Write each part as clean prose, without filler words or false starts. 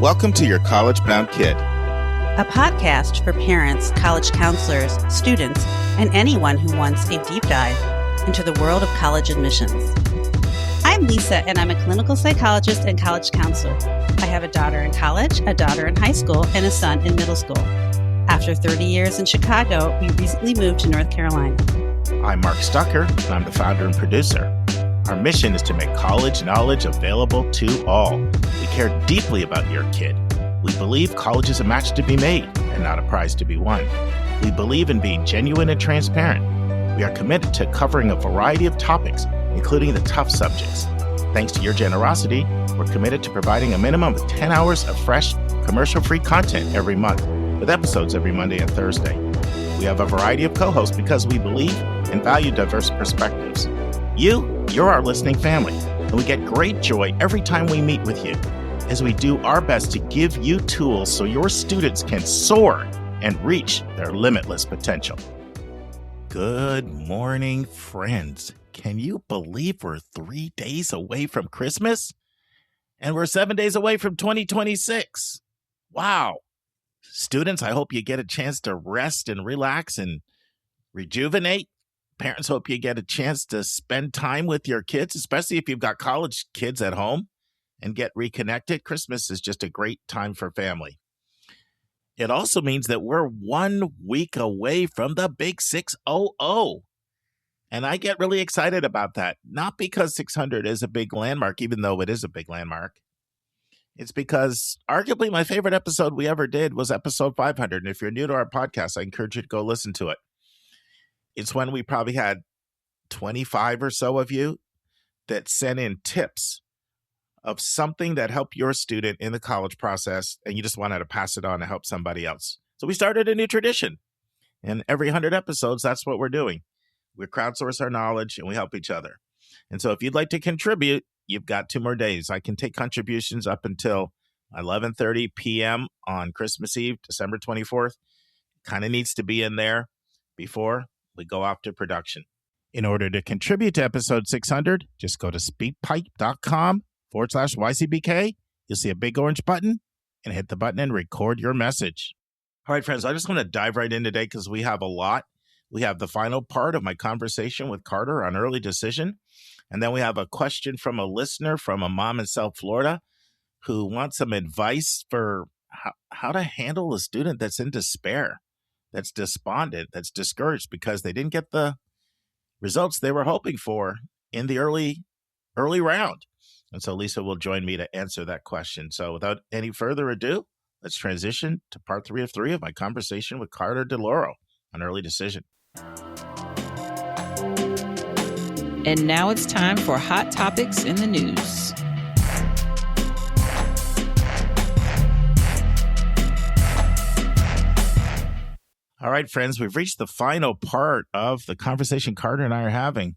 Welcome to Your College Bound Kid, a podcast for parents, college counselors, students, and anyone who wants a deep dive into the world of college admissions. I'm Lisa, and I'm a clinical psychologist and college counselor. I have a daughter in college, a daughter in high school, and a son in middle school. After 30 years in Chicago, we recently moved to North Carolina. I'm Mark Stucker, and I'm the founder and producer. Our mission is to make college knowledge available to all. We care deeply about your kid. We believe college is a match to be made and not a prize to be won. We believe in being genuine and transparent. We are committed to covering a variety of topics, including the tough subjects. Thanks to your generosity, we're committed to providing a minimum of 10 hours of fresh, commercial-free content every month, with episodes every Monday and Thursday. We have a variety of co-hosts because we believe and value diverse perspectives. You're our listening family, and we get great joy every time we meet with you as we do our best to give you tools so your students can soar and reach their limitless potential. Good morning, friends. Can you believe we're 3 days away from Christmas? And we're 7 days away from 2026. Wow. Students, I hope you get a chance to rest and relax and rejuvenate. Parents, hope you get a chance to spend time with your kids, especially if you've got college kids at home, and get reconnected. Christmas is just a great time for family. It also means that we're 1 week away from the big 600. And I get really excited about that, not because 600 is a big landmark, even though it is a big landmark. It's because arguably my favorite episode we ever did was episode 500. And if you're new to our podcast, I encourage you to go listen to it. It's when we probably had 25 or so of you that sent in tips of something that helped your student in the college process, and you just wanted to pass it on to help somebody else. So we started a new tradition. And every 100 episodes, that's what we're doing. We crowdsource our knowledge, and we help each other. And so if you'd like to contribute, you've got 2 more days. I can take contributions up until 11:30 p.m. on Christmas Eve, December 24th. Kind of needs to be in there before we go off to production. In order to contribute to episode 600, just go to speakpipe.com/YCBK. You'll see a big orange button and hit the button and record your message. All right, friends, I just want to dive right in today because we have a lot. We have the final part of my conversation with Carter on early decision. And then we have a question from a listener from a mom in South Florida who wants some advice for how to handle a student that's in despair, that's despondent, that's discouraged because they didn't get the results they were hoping for in the early round. And so Lisa will join me to answer that question. So without any further ado, let's transition to part 3 of my conversation with Carter Delloro on early decision. And now it's time for Hot Topics in the News. All right, friends, we've reached the final part of the conversation Carter and I are having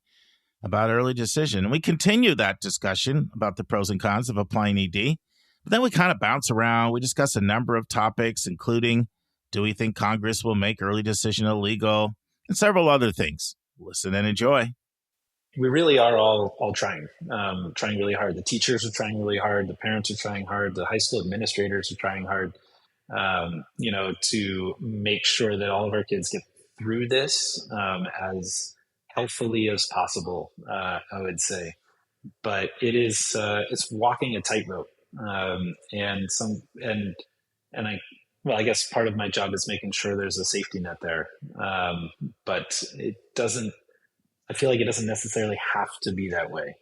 about early decision. And we continue that discussion about the pros and cons of applying ED. But then we kind of bounce around. We discuss a number of topics, including, do we think Congress will make early decision illegal, and several other things. Listen and enjoy. We really are all trying really hard. The teachers are trying really hard. The parents are trying hard. The high school administrators are trying hard, to make sure that all of our kids get through this as healthfully as possible, I would say. But it is it's walking a tightrope, I guess part of my job is making sure there's a safety net there. But it doesn't. I feel like it doesn't necessarily have to be that way.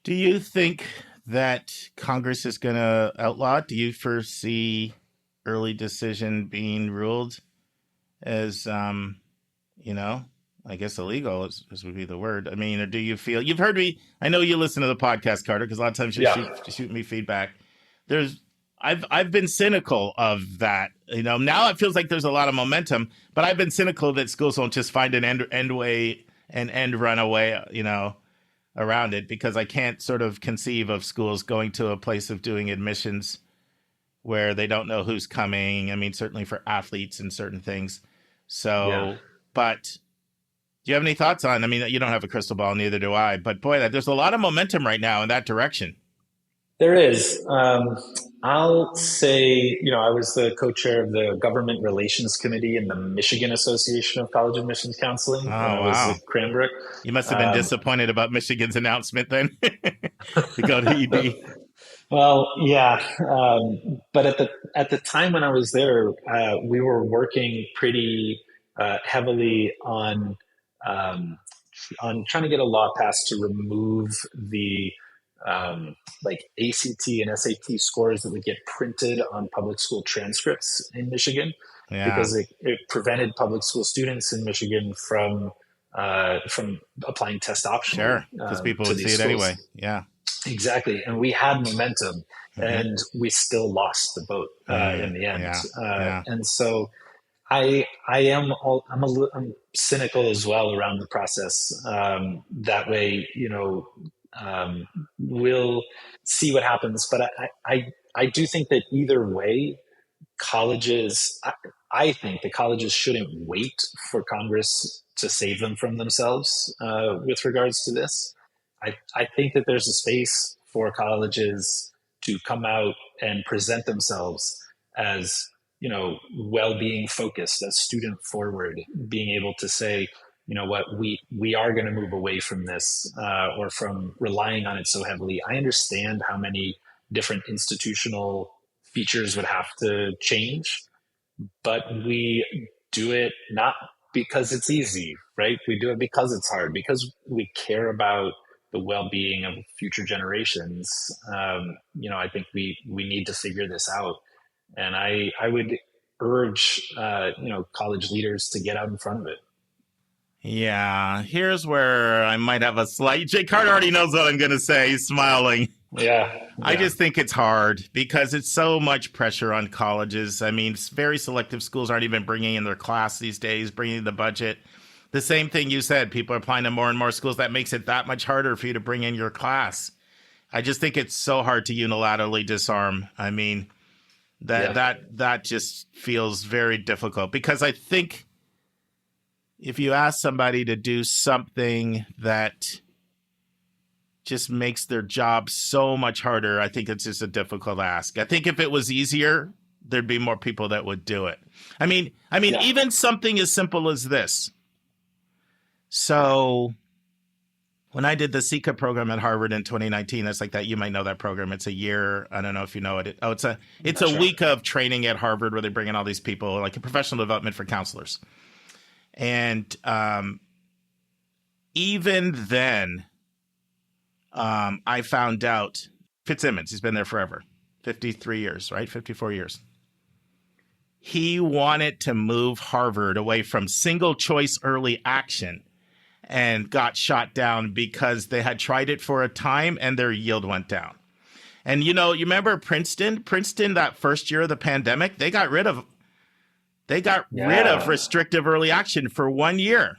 Do you think that Congress is going to outlaw it? Do you foresee early decision being ruled as, I guess illegal is would be the word. I mean, or do you feel, you've heard me, I know you listen to the podcast, Carter, because a lot of times you shoot me feedback. I've been cynical of that. Now it feels like there's a lot of momentum, but I've been cynical that schools won't just find an end run away, around it, because I can't sort of conceive of schools going to a place of doing admissions where they don't know who's coming. I mean, certainly for athletes and certain things. So, But do you have any thoughts on, you don't have a crystal ball, neither do I, but boy, there's a lot of momentum right now in that direction. There is. I'll say, I was the co-chair of the Government Relations Committee in the Michigan Association of College Admissions Counseling when Oh, I was wow. at Cranbrook. You must have been Um, disappointed about Michigan's announcement then to go to ED. well, yeah, but at the time when I was there, we were working pretty heavily um, on trying to get a law passed to remove the like ACT and SAT scores that would get printed on public school transcripts in Michigan, Yeah, because it prevented public school students in Michigan from applying test optionally sure. Because people to would see these it schools. anyway. Yeah. Exactly, and we had momentum, Hmm. and we still lost the boat in the end. Yeah. Yeah. And so I'm cynical as well around the process. That way, we'll see what happens. But I do think that either way, colleges, I think the colleges shouldn't wait for Congress to save them from themselves with regards to this. I think that there's a space for colleges to come out and present themselves as, well-being focused, as student forward, being able to say, what, we are going to move away from this or from relying on it so heavily. I understand how many different institutional features would have to change, but we do it not because it's easy, right? We do it because it's hard, because we care about the well-being of future generations. I think we need to figure this out, and I would urge college leaders to get out in front of it. Yeah. Here's where I might have a slight. Jay Carter already knows what I'm going to say. He's smiling. Yeah, I just think it's hard because it's so much pressure on colleges. I mean, very selective schools aren't even bringing in their class these days, bringing in the budget. The same thing you said, people are applying to more and more schools. That makes it that much harder for you to bring in your class. I just think it's so hard to unilaterally disarm. I mean, that just feels very difficult because I think if you ask somebody to do something that just makes their job so much harder, I think it's just a difficult ask. I think if it was easier, there'd be more people that would do it. I mean, even something as simple as this. So when I did the SECA program at Harvard in 2019, that's like that. You might know that program. It's a year. I don't know if you know it. It's a week of training at Harvard where they bring in all these people, like a professional development for counselors. And even then, I found out Fitzsimmons, he's been there forever, 53 years, right? 54 years. He wanted to move Harvard away from single choice early action and got shot down because they had tried it for a time and their yield went down. And, you remember Princeton, that first year of the pandemic, they got rid of restrictive early action for 1 year.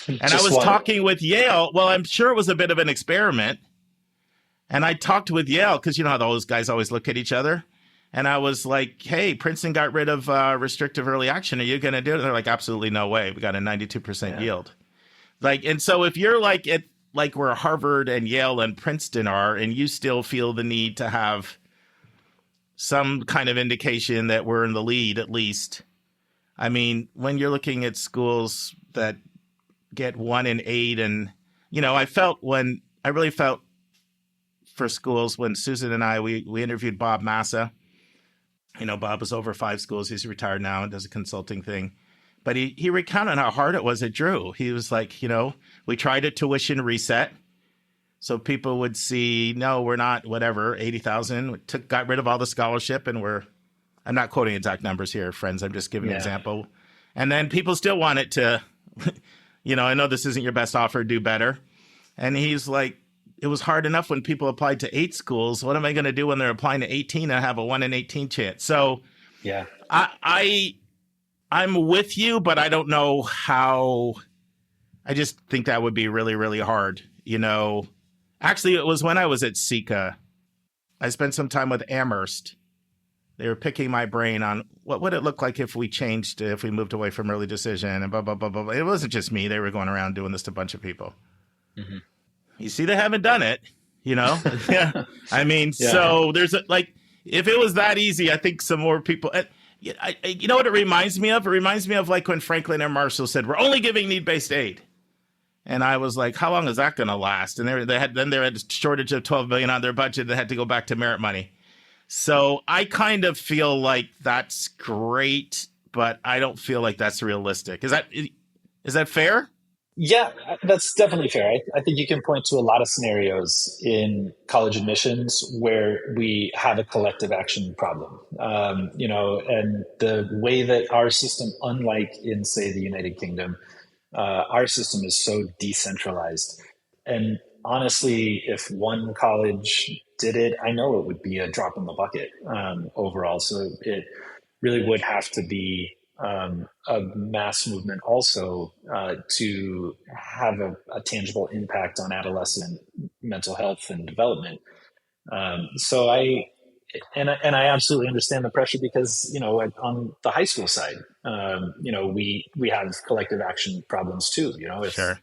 And I was talking with Yale. Well, I'm sure it was a bit of an experiment. And I talked with Yale because you know how those guys always look at each other. And I was like, hey, Princeton got rid of restrictive early action. Are you going to do it? They're like, absolutely no way. We got a 92% yield. And so if you're like where Harvard and Yale and Princeton are, and you still feel the need to have some kind of indication that we're in the lead, at least. I mean, when you're looking at schools that get 1 in 8, and I really felt for schools when Susan and I we interviewed Bob Massa. Bob was over 5 schools. He's retired now and does a consulting thing. But he recounted how hard it was at Drew. He was like, we tried a tuition reset. So people would see, no, we're not, whatever, 80,000. Got rid of all the scholarship, and I'm not quoting exact numbers here, friends. I'm just giving an example. And then people still want it to, I know this isn't your best offer, do better. And he's like, it was hard enough when people applied to 8 schools. What am I going to do when they're applying to 18 and have a 1 in 18 chance? So I'm with you, but I don't know how. I just think that would be really, really hard. Actually, it was when I was at SECA. I spent some time with Amherst. They were picking my brain on what would it look like if we moved away from early decision and blah, blah, blah, blah. It wasn't just me. They were going around doing this to a bunch of people. Mm-hmm. You see, they haven't done it. Yeah. I mean, Yeah. so there's if it was that easy, I think some more people. You know what it reminds me of? It reminds me of like when Franklin and Marshall said, "We're only giving need-based aid," and I was like, "How long is that going to last?" And they had a shortage of $12 billion on their budget. They had to go back to merit money. So I kind of feel like that's great, but I don't feel like that's realistic. Is that fair? Yeah, that's definitely fair. I think you can point to a lot of scenarios in college admissions where we have a collective action problem. And the way that our system, unlike in, say, the United Kingdom, our system is so decentralized. And honestly, if one college did it, I know it would be a drop in the bucket overall. So it really would have to be a mass movement also to have a tangible impact on adolescent mental health and development. So I absolutely understand the pressure because on the high school side, we have collective action problems too. Sure.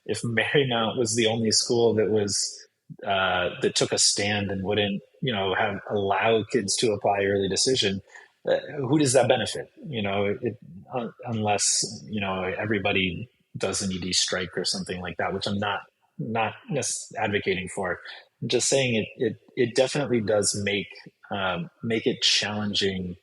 If Marymount was the only school that took a stand and wouldn't have allow kids to apply early decision, who does that benefit? Unless everybody does an ED strike or something like that, which I'm not advocating for. I'm just saying it definitely does make it challenging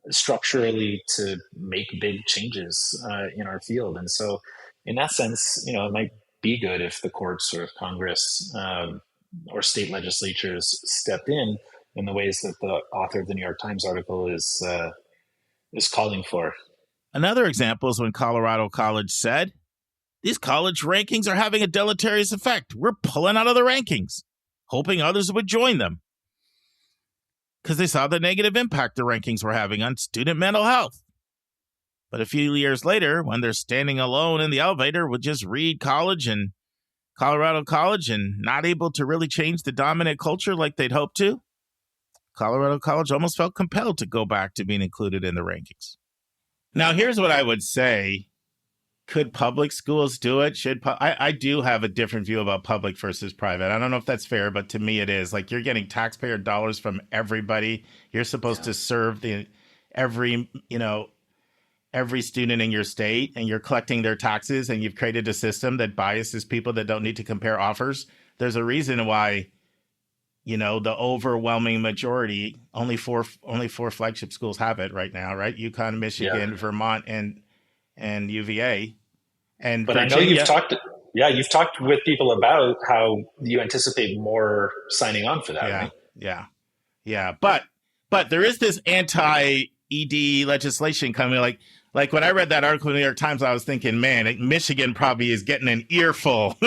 structurally to make big changes in our field. And so, in that sense, it might be good if the courts or if Congress or state legislatures stepped in the ways that the author of the New York Times article is calling for. Another example is when Colorado College said, "These college rankings are having a deleterious effect. We're pulling out of the rankings," hoping others would join them because they saw the negative impact the rankings were having on student mental health. But a few years later, when they're standing alone in the elevator with just Reed College and Colorado College and not able to really change the dominant culture like they'd hoped to, Colorado College almost felt compelled to go back to being included in the rankings. Now, here's what I would say. Could public schools do it? I do have a different view about public versus private. I don't know if that's fair, but to me it is. Like, you're getting taxpayer dollars from everybody. You're supposed to serve every student in your state, and you're collecting their taxes, and you've created a system that biases people that don't need to compare offers. There's a reason why the overwhelming majority, only four flagship schools have it right now, right? UConn, Michigan, Vermont, and UVA. And but Virginia, I know you've talked with people about how you anticipate more signing on for that, right? Yeah. But there is this anti-ED legislation coming. Like when I read that article in the New York Times, I was thinking, man, Michigan probably is getting an earful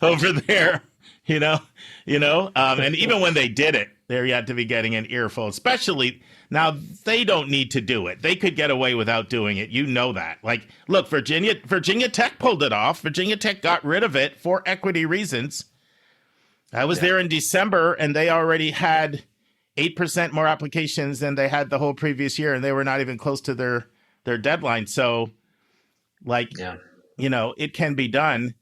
over there. And even when they did it, they're yet to be getting an earful, especially now. They don't need to do it. They could get away without doing it. That. Like, look, Virginia Tech pulled it off. Virginia Tech got rid of it for equity reasons. I was there in December, and they already had 8% more applications than they had the whole previous year, and they were not even close to their deadline. So, it can be done.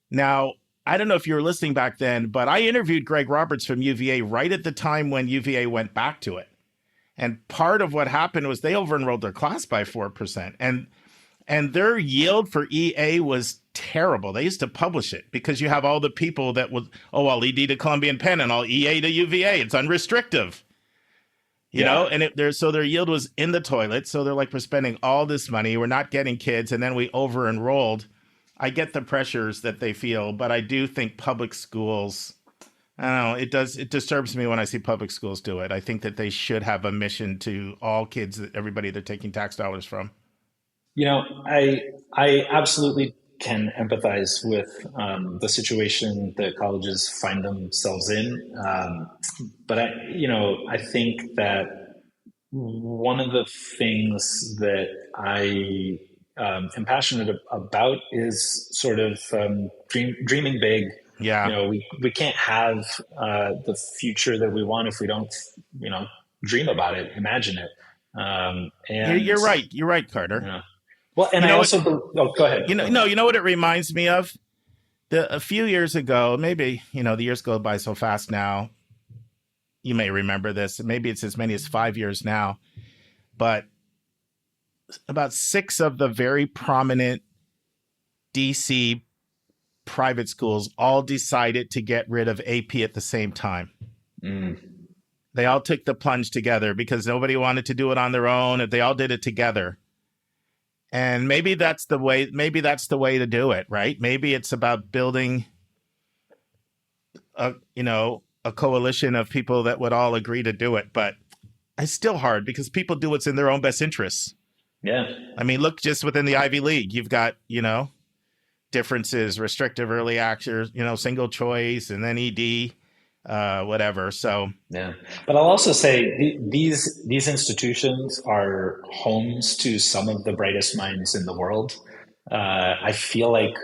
Now, I don't know if you were listening back then, but I interviewed Greg Roberts from UVA right at the time when UVA went back to it. And part of what happened was they over-enrolled their class by 4%. And their yield for EA was terrible. They used to publish it because you have all the people that would, I'll ED to Columbia and Penn and I'll EA to UVA. It's unrestrictive. And so their yield was in the toilet. So they're like, we're spending all this money. We're not getting kids. And then we over-enrolled. I get the pressures that they feel, but I do think public schools, I don't know, it disturbs me when I see public schools do it. I think that they should have a mission to all kids, everybody they're taking tax dollars from. I absolutely can empathize with the situation that colleges find themselves in. But I think that one of the things that I am passionate about is sort of dreaming big. Yeah. We can't have the future that we want if we don't, dream about it, imagine it. And you're right. You're right, Carter. Well, and I also go ahead. You know what it reminds me of? A few years ago, maybe, the years go by so fast now. You may remember this. Maybe it's as many as 5 years now. But about 6 of the very prominent DC private schools all decided to get rid of AP at the same time. They all took the plunge together because nobody wanted to do it on their own. They all did it together. And maybe that's the way to do it, right? Maybe it's about building a coalition of people that would all agree to do it. But it's still hard because people do what's in their own best interests. Yeah. I mean, look, just within the Ivy League, you've got, differences, restrictive early access, single choice, and then ED, whatever. So yeah, but I'll also say these institutions are homes to some of the brightest minds in the world. I feel like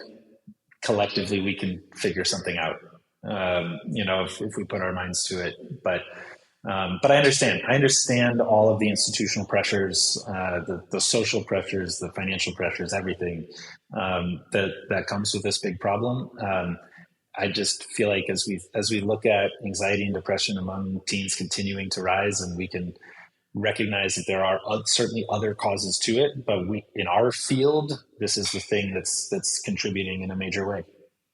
collectively we can figure something out. If we put our minds to it. But I understand. I understand all of the institutional pressures, the social pressures, the financial pressures, everything that comes with this big problem. I just feel like as we look at anxiety and depression among teens continuing to rise, and we can recognize that there are certainly other causes to it, but in our field, this is the thing that's contributing in a major way.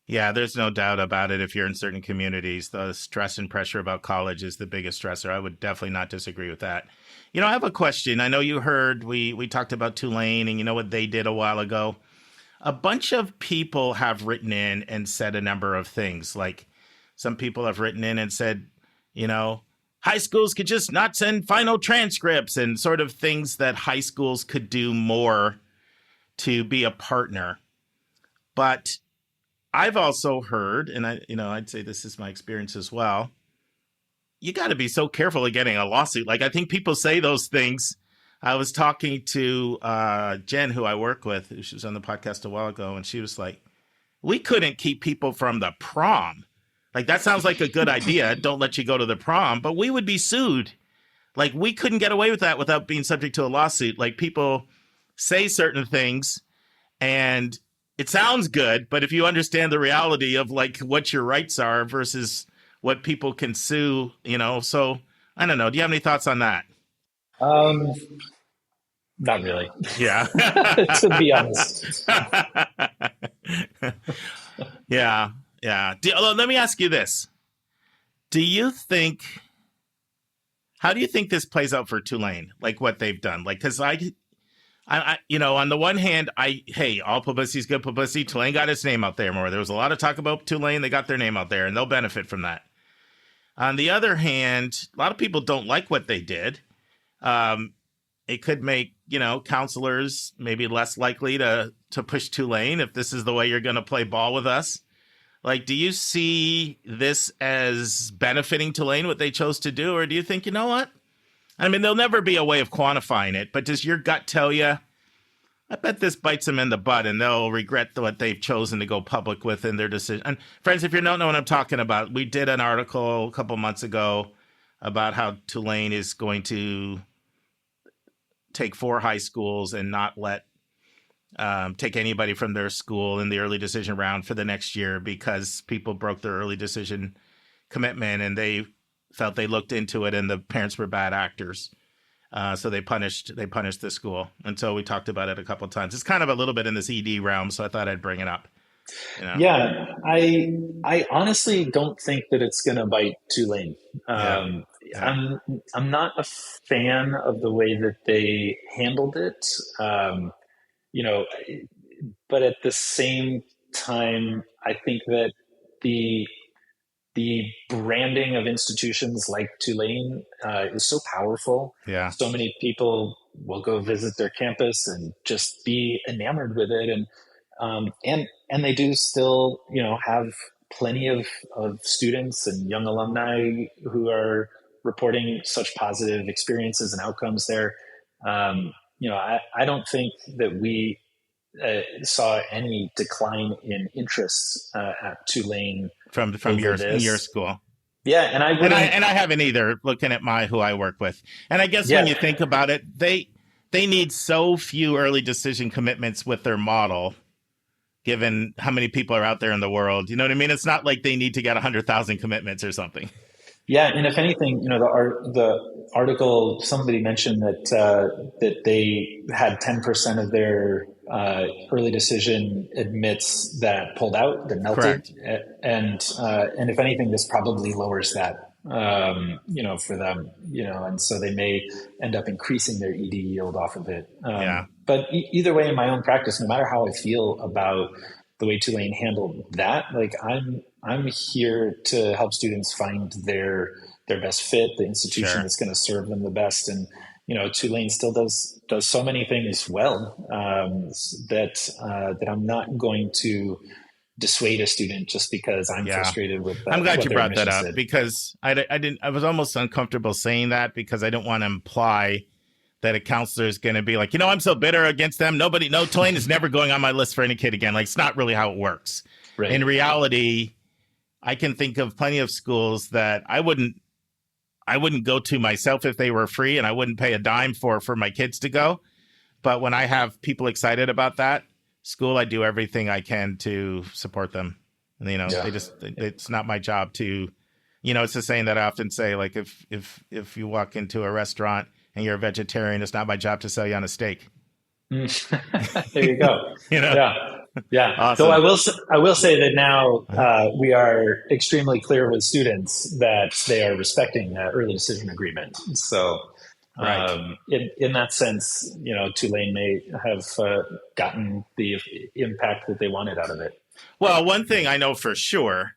Yeah, there's no doubt about it. If you're in certain communities, the stress and pressure about college is the biggest stressor. I would definitely not disagree with that. I have a question. I know you heard we talked about Tulane and what they did a while ago. A bunch of people have written in and said a number of things. Like some people have written in and said, high schools could just not send final transcripts and sort of things that high schools could do more to be a partner. But I've also heard, and I'd say this is my experience as well, you got to be so careful of getting a lawsuit. Like, I think people say those things. I was talking to Jen, who I work with, she was on the podcast a while ago, and she was like, we couldn't keep people from the prom. Like, that sounds like a good idea. Don't let you go to the prom, but we would be sued. Like, we couldn't get away with that without being subject to a lawsuit. Like, people say certain things, and it sounds good, but if you understand the reality of like what your rights are versus what people can sue, so I don't know. Do you have any thoughts on that? Not really. Yeah. To be honest. Yeah. Let me ask you this. How do you think this plays out for Tulane? Like what they've done? Like, cause I, on the one hand, all publicity is good publicity. Tulane got its name out there more. There was a lot of talk about Tulane. They got their name out there, and they'll benefit from that. On the other hand, a lot of people don't like what they did. It could make, counselors maybe less likely to push Tulane if this is the way you're going to play ball with us. Like, do you see this as benefiting Tulane, what they chose to do? Or do you think, you know what? I mean, there'll never be a way of quantifying it, but does your gut tell you, I bet this bites them in the butt and they'll regret what they've chosen to go public with in their decision. And friends, if you don't know what I'm talking about, we did an article a couple months ago about how Tulane is going to take 4 high schools and not let take anybody from their school in the early decision round for the next year because people broke their early decision commitment and they felt they looked into it and the parents were bad actors. So they punished the school. And so we talked about it a couple of times. It's kind of a little bit in this ED realm, so I thought I'd bring it up. Yeah, I honestly don't think that it's going to bite Tulane. I'm not a fan of the way that they handled it. But at the same time, I think that the branding of institutions like Tulane is so powerful. Yeah. So many people will go visit their campus and just be enamored with it. And they do still, have plenty of students and young alumni who are reporting such positive experiences and outcomes there. I don't think that we saw any decline in interest at Tulane from your school. Yeah, and I haven't either. Looking at who I work with, and I guess when you think about it, they need so few early decision commitments with their model given how many people are out there in the world. You know what I mean? It's not like they need to get 100,000 commitments or something. Yeah, and if anything, the article, somebody mentioned that they had 10% of their early decision admits that pulled out, that melted, Correct. and if anything, this probably lowers that, for them, and so they may end up increasing their ED yield off of it. Yeah, But either way, in my own practice, no matter how I feel about the way Tulane handled that, like I'm here to help students find their best fit, the institution sure. that's going to serve them the best. And Tulane still does so many things well, that I'm not going to dissuade a student just because I'm Yeah. frustrated with I'm glad what you their brought that admissions up did. because I was almost uncomfortable saying that because I don't want to imply that a counselor is going to be like, I'm so bitter against them. No, Tulane is never going on my list for any kid again. Like, it's not really how it works. Right. In reality, I can think of plenty of schools that I wouldn't go to myself if they were free, and I wouldn't pay a dime for my kids to go. But when I have people excited about that school, I do everything I can to support them. And, Yeah. it's not my job to, it's the saying that I often say, like, if you walk into a restaurant and you're a vegetarian, it's not my job to sell you on a steak. There you go. Yeah. Awesome. So I will say that now we are extremely clear with students that they are respecting that early decision agreement. So Right. in that sense, Tulane may have gotten the impact that they wanted out of it. Well, one thing I know for sure,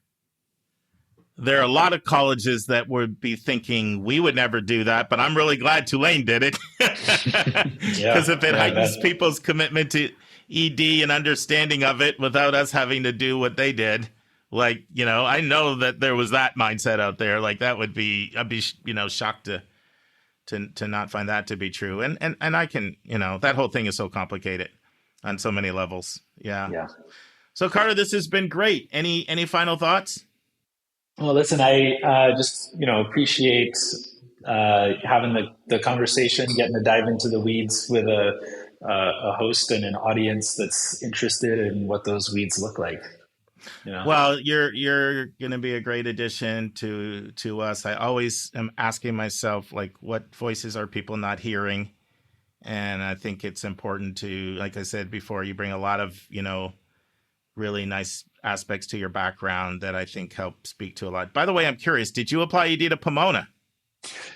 there are a lot of colleges that would be thinking we would never do that, but I'm really glad Tulane did it. Because if it heightens people's commitment to ED and understanding of it without us having to do what they did, like, I know that there was that mindset out there. Like, I'd be shocked to not find that to be true. And I can, that whole thing is so complicated on so many levels. Yeah. So Carter, this has been great. Any final thoughts? Well, listen, I just, appreciate having the conversation, getting to dive into the weeds with a host and an audience that's interested in what those weeds look like. Well, you're going to be a great addition to us. I always am asking myself, like, what voices are people not hearing? And I think it's important to, like I said before, you bring a lot of, really nice aspects to your background that I think help speak to a lot. By the way, I'm curious, did you apply ED to Pomona?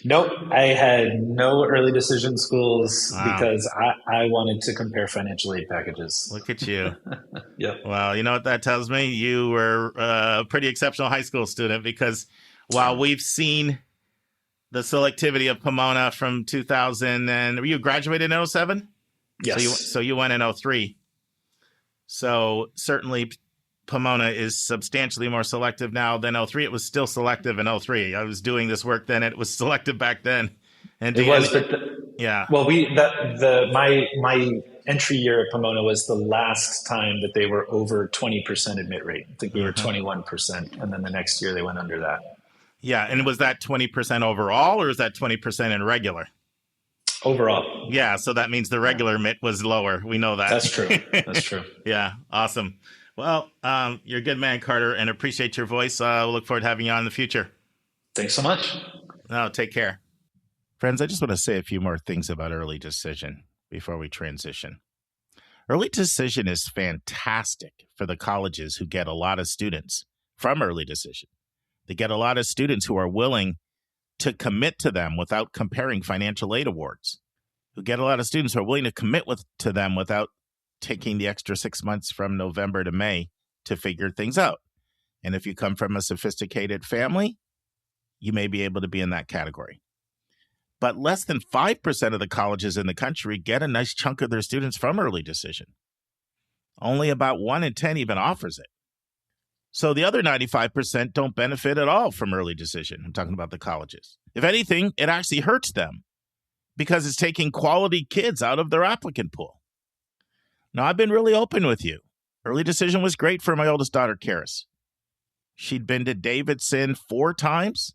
Nope. I had no early decision schools because I wanted to compare financial aid packages. Look at you. Yep. Well, you know what that tells me? You were a pretty exceptional high school student, because while we've seen the selectivity of Pomona from 2000, and you graduated in 07? Yes. So you went in 03. So certainly Pomona is substantially more selective now than 03. It was still selective in 03. I was doing this work then. It was selective back then. And it was, yeah. Well, my entry year at Pomona was the last time that they were over 20% admit rate. I think we were 21%, and then the next year they went under that. Yeah, and was that 20% overall, or is that 20% in regular? Overall. Yeah, so that means the regular MIT was lower. We know that. That's true. Yeah, awesome. Well, you're a good man, Carter, and appreciate your voice. We'll look forward to having you on in the future. Thanks so much. No, take care. Friends, I just want to say a few more things about early decision before we transition. Early decision is fantastic for the colleges who get a lot of students from early decision. They get a lot of students who are willing to commit to them without comparing financial aid awards, who get a lot of students who are willing to commit to them without taking the extra 6 months from November to May to figure things out. And if you come from a sophisticated family, you may be able to be in that category. But less than 5% of the colleges in the country get a nice chunk of their students from early decision. Only about 1 in 10 even offers it. So the other 95% don't benefit at all from early decision. I'm talking about the colleges. If anything, it actually hurts them because it's taking quality kids out of their applicant pool. Now, I've been really open with you. Early decision was great for my oldest daughter, Karis. She'd been to Davidson 4 times.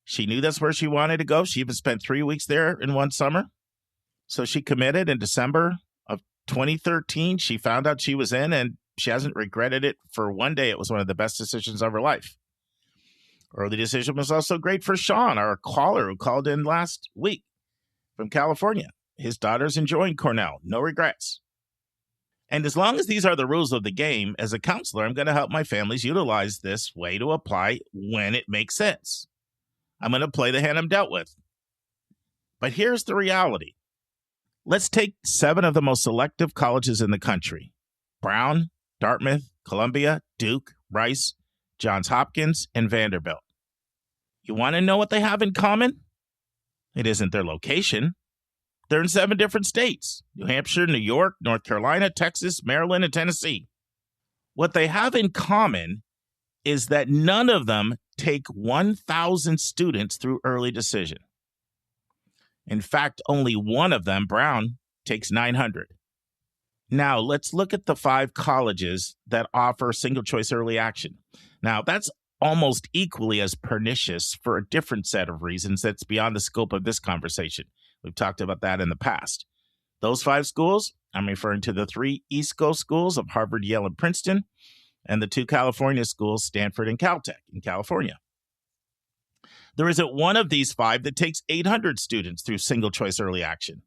She knew that's where she wanted to go. She even spent 3 weeks there in one summer. So she committed in December of 2013. She found out she was in, and She hasn't regretted it for one day. It was one of the best decisions of her life. Early decision was also great for Sean, our caller who called in last week from California. His daughter's enjoying Cornell. No regrets. And as long as these are the rules of the game, as a counselor, I'm going to help my families utilize this way to apply when it makes sense. I'm going to play the hand I'm dealt with. But here's the reality. Let's take 7 of the most selective colleges in the country: Brown, Dartmouth, Columbia, Duke, Rice, Johns Hopkins, and Vanderbilt. You want to know what they have in common? It isn't their location. They're in 7 different states: New Hampshire, New York, North Carolina, Texas, Maryland, and Tennessee. What they have in common is that none of them take 1,000 students through early decision. In fact, only one of them, Brown, takes 900. Now, let's look at the 5 colleges that offer single choice early action. Now, that's almost equally as pernicious for a different set of reasons that's beyond the scope of this conversation. We've talked about that in the past. Those 5 schools, I'm referring to the 3 East Coast schools of Harvard, Yale, and Princeton, and the 2 California schools, Stanford and Caltech in California. There isn't one of these 5 that takes 800 students through single choice early action.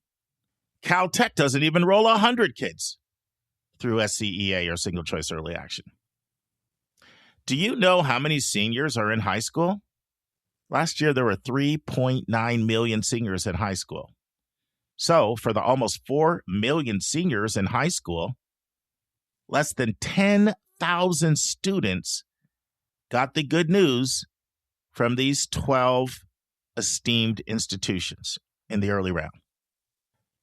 Caltech doesn't even roll 100 kids through SCEA or single choice early action. Do you know how many seniors are in high school? Last year, there were 3.9 million seniors in high school. So for the almost 4 million seniors in high school, less than 10,000 students got the good news from these 12 esteemed institutions in the early round.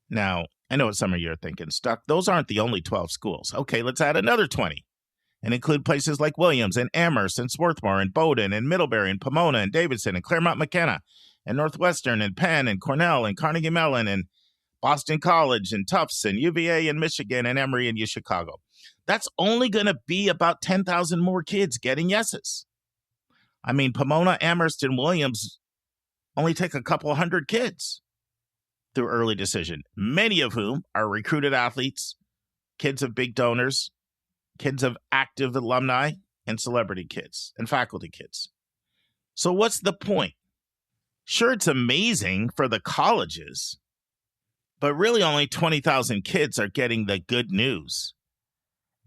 Now, I know what some of you are thinking, Stuck, those aren't the only 12 schools. Okay, let's add another 20 and include places like Williams and Amherst and Swarthmore and Bowdoin and Middlebury and Pomona and Davidson and Claremont McKenna and Northwestern and Penn and Cornell and Carnegie Mellon and Boston College and Tufts and UVA in Michigan and Emory and UChicago. That's only going to be about 10,000 more kids getting yeses. I mean, Pomona, Amherst, and Williams only take a couple hundred kids through early decision, many of whom are recruited athletes, kids of big donors, kids of active alumni, and celebrity kids and faculty kids. So what's the point? Sure, it's amazing for the colleges, but really only 20,000 kids are getting the good news.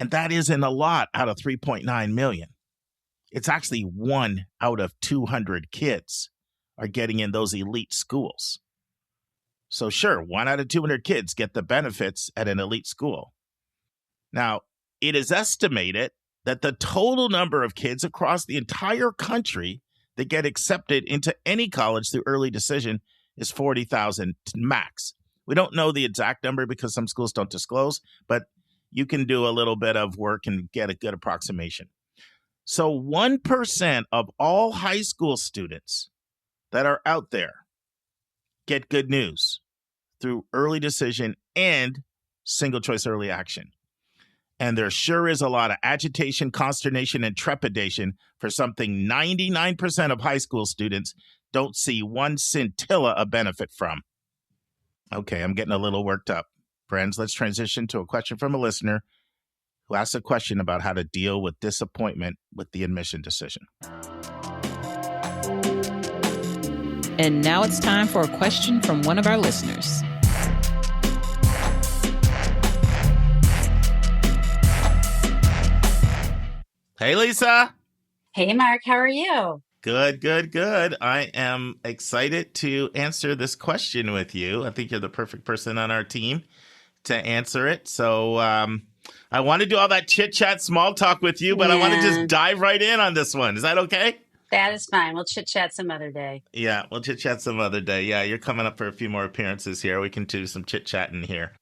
And that isn't a lot out of 3.9 million. It's actually 1 out of 200 kids are getting in those elite schools. So sure, 1 out of 200 kids get the benefits at an elite school. Now, it is estimated that the total number of kids across the entire country that get accepted into any college through early decision is 40,000 max. We don't know the exact number because some schools don't disclose, but you can do a little bit of work and get a good approximation. So 1% of all high school students that are out there get good news through early decision and single choice early action. And there sure is a lot of agitation, consternation, and trepidation for something 99% of high school students don't see one scintilla of benefit from. Okay, I'm getting a little worked up. Friends, let's transition to a question from a listener who asked a question about how to deal with disappointment with the admission decision. And now it's time for a question from one of our listeners. Hey, Lisa. Hey, Mark, how are you? Good, good, good. I am excited to answer this question with you. I think you're the perfect person on our team to answer it. So I want to do all that chit-chat, small talk with you, but I want to just dive right in on this one. Is that okay? That is fine. We'll chit-chat some other day. Yeah, we'll chit-chat some other day. Yeah, you're coming up for a few more appearances here. We can do some chit-chatting here.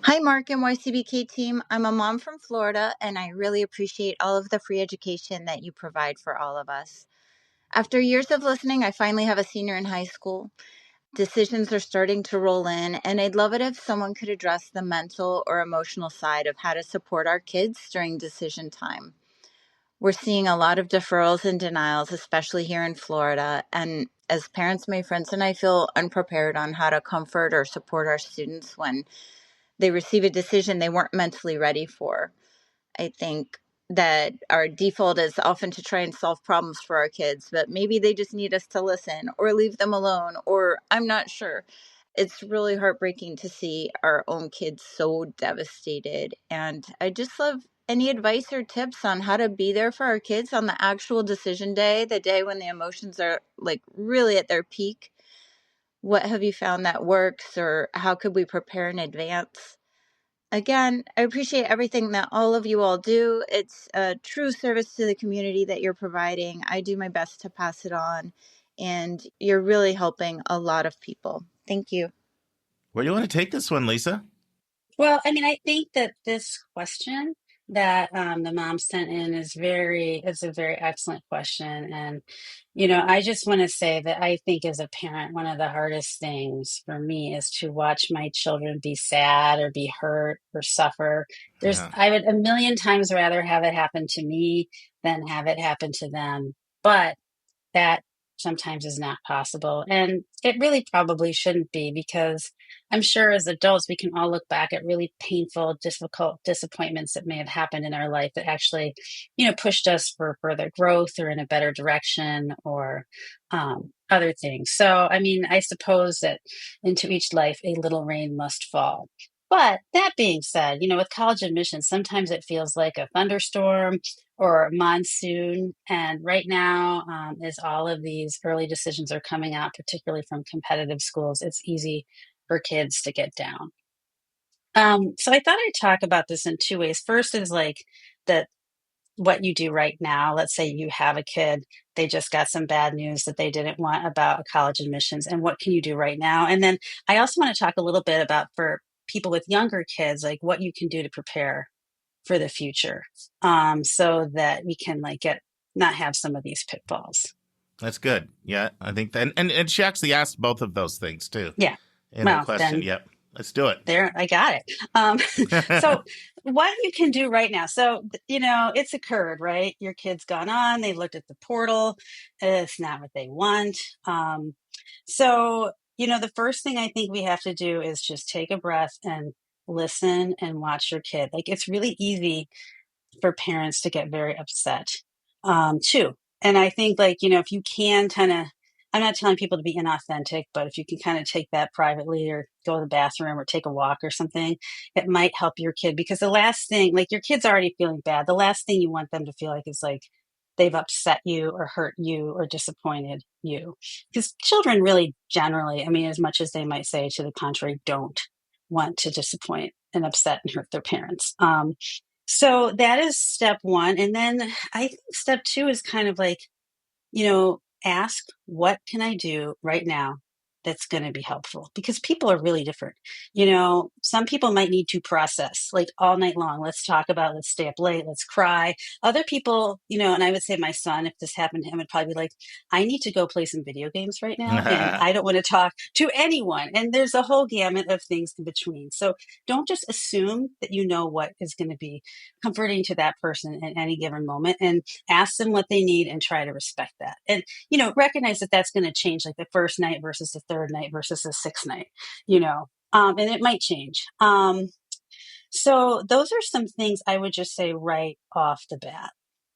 Hi, Mark and YCBK team. I'm a mom from Florida, and I really appreciate all of the free education that you provide for all of us. After years of listening, I finally have a senior in high school. Decisions are starting to roll in, and I'd love it if someone could address the mental or emotional side of how to support our kids during decision time. We're seeing a lot of deferrals and denials, especially here in Florida, and as parents, my friends and I feel unprepared on how to comfort or support our students when they receive a decision they weren't mentally ready for. I think that our default is often to try and solve problems for our kids, but maybe they just need us to listen or leave them alone, or I'm not sure. It's really heartbreaking to see our own kids so devastated. And I just love any advice or tips on how to be there for our kids on the actual decision day, the day when the emotions are like really at their peak. What have you found that works, or how could we prepare in advance? Again, I appreciate everything that all of you all do. It's a true service to the community that you're providing. I do my best to pass it on, and you're really helping a lot of people. Thank you. Where do you want to take this one, Lisa? Well, I mean, I think that this question that the mom sent in is a very excellent question. And, I just want to say that I think as a parent, one of the hardest things for me is to watch my children be sad or be hurt or suffer. Yeah. I would a million times rather have it happen to me than have it happen to them. But that sometimes is not possible. And it really probably shouldn't be, because I'm sure as adults, we can all look back at really painful, difficult disappointments that may have happened in our life that actually, pushed us for further growth or in a better direction, or other things. So, I mean, I suppose that into each life, a little rain must fall. But that being said, with college admissions, sometimes it feels like a thunderstorm or monsoon. And right now, as all of these early decisions are coming out, particularly from competitive schools, it's easy for kids to get down. So I thought I'd talk about this in two ways. First is like that what you do right now. Let's say you have a kid, they just got some bad news that they didn't want about college admissions, and what can you do right now? And then I also want to talk a little bit about, for people with younger kids, like what you can do to prepare for the future, so that we can not have some of these pitfalls. That's good. Yeah, I think that, and she actually asked both of those things too. Yeah. In her question. Yep. Let's do it. There, I got it. So what you can do right now. So, it's occurred, right? Your kid's gone on, they looked at the portal. It's not what they want. So, the first thing I think we have to do is just take a breath and listen and watch your kid. Like, it's really easy for parents to get very upset, too. And I think, if you can I'm not telling people to be inauthentic, but if you can kind of take that privately, or go to the bathroom or take a walk or something, it might help your kid. Because the last thing, your kid's already feeling bad. The last thing you want them to feel like is they've upset you or hurt you or disappointed you. Because children really generally, I mean, as much as they might say to the contrary, don't want to disappoint and upset and hurt their parents. So that is step one. And then I think step two is kind of ask, what can I do right now that's going to be helpful? Because people are really different. Some people might need to process all night long. Let's talk about, let's stay up late, let's cry. Other people, and I would say my son, if this happened to him, would probably be like, I need to go play some video games right now. And I don't want to talk to anyone. And there's a whole gamut of things in between. So don't just assume that you know what is going to be comforting to that person at any given moment, and ask them what they need and try to respect that. And recognize that that's going to change, the first night versus the third night versus the sixth night, and it might change. So those are some things I would just say right off the bat.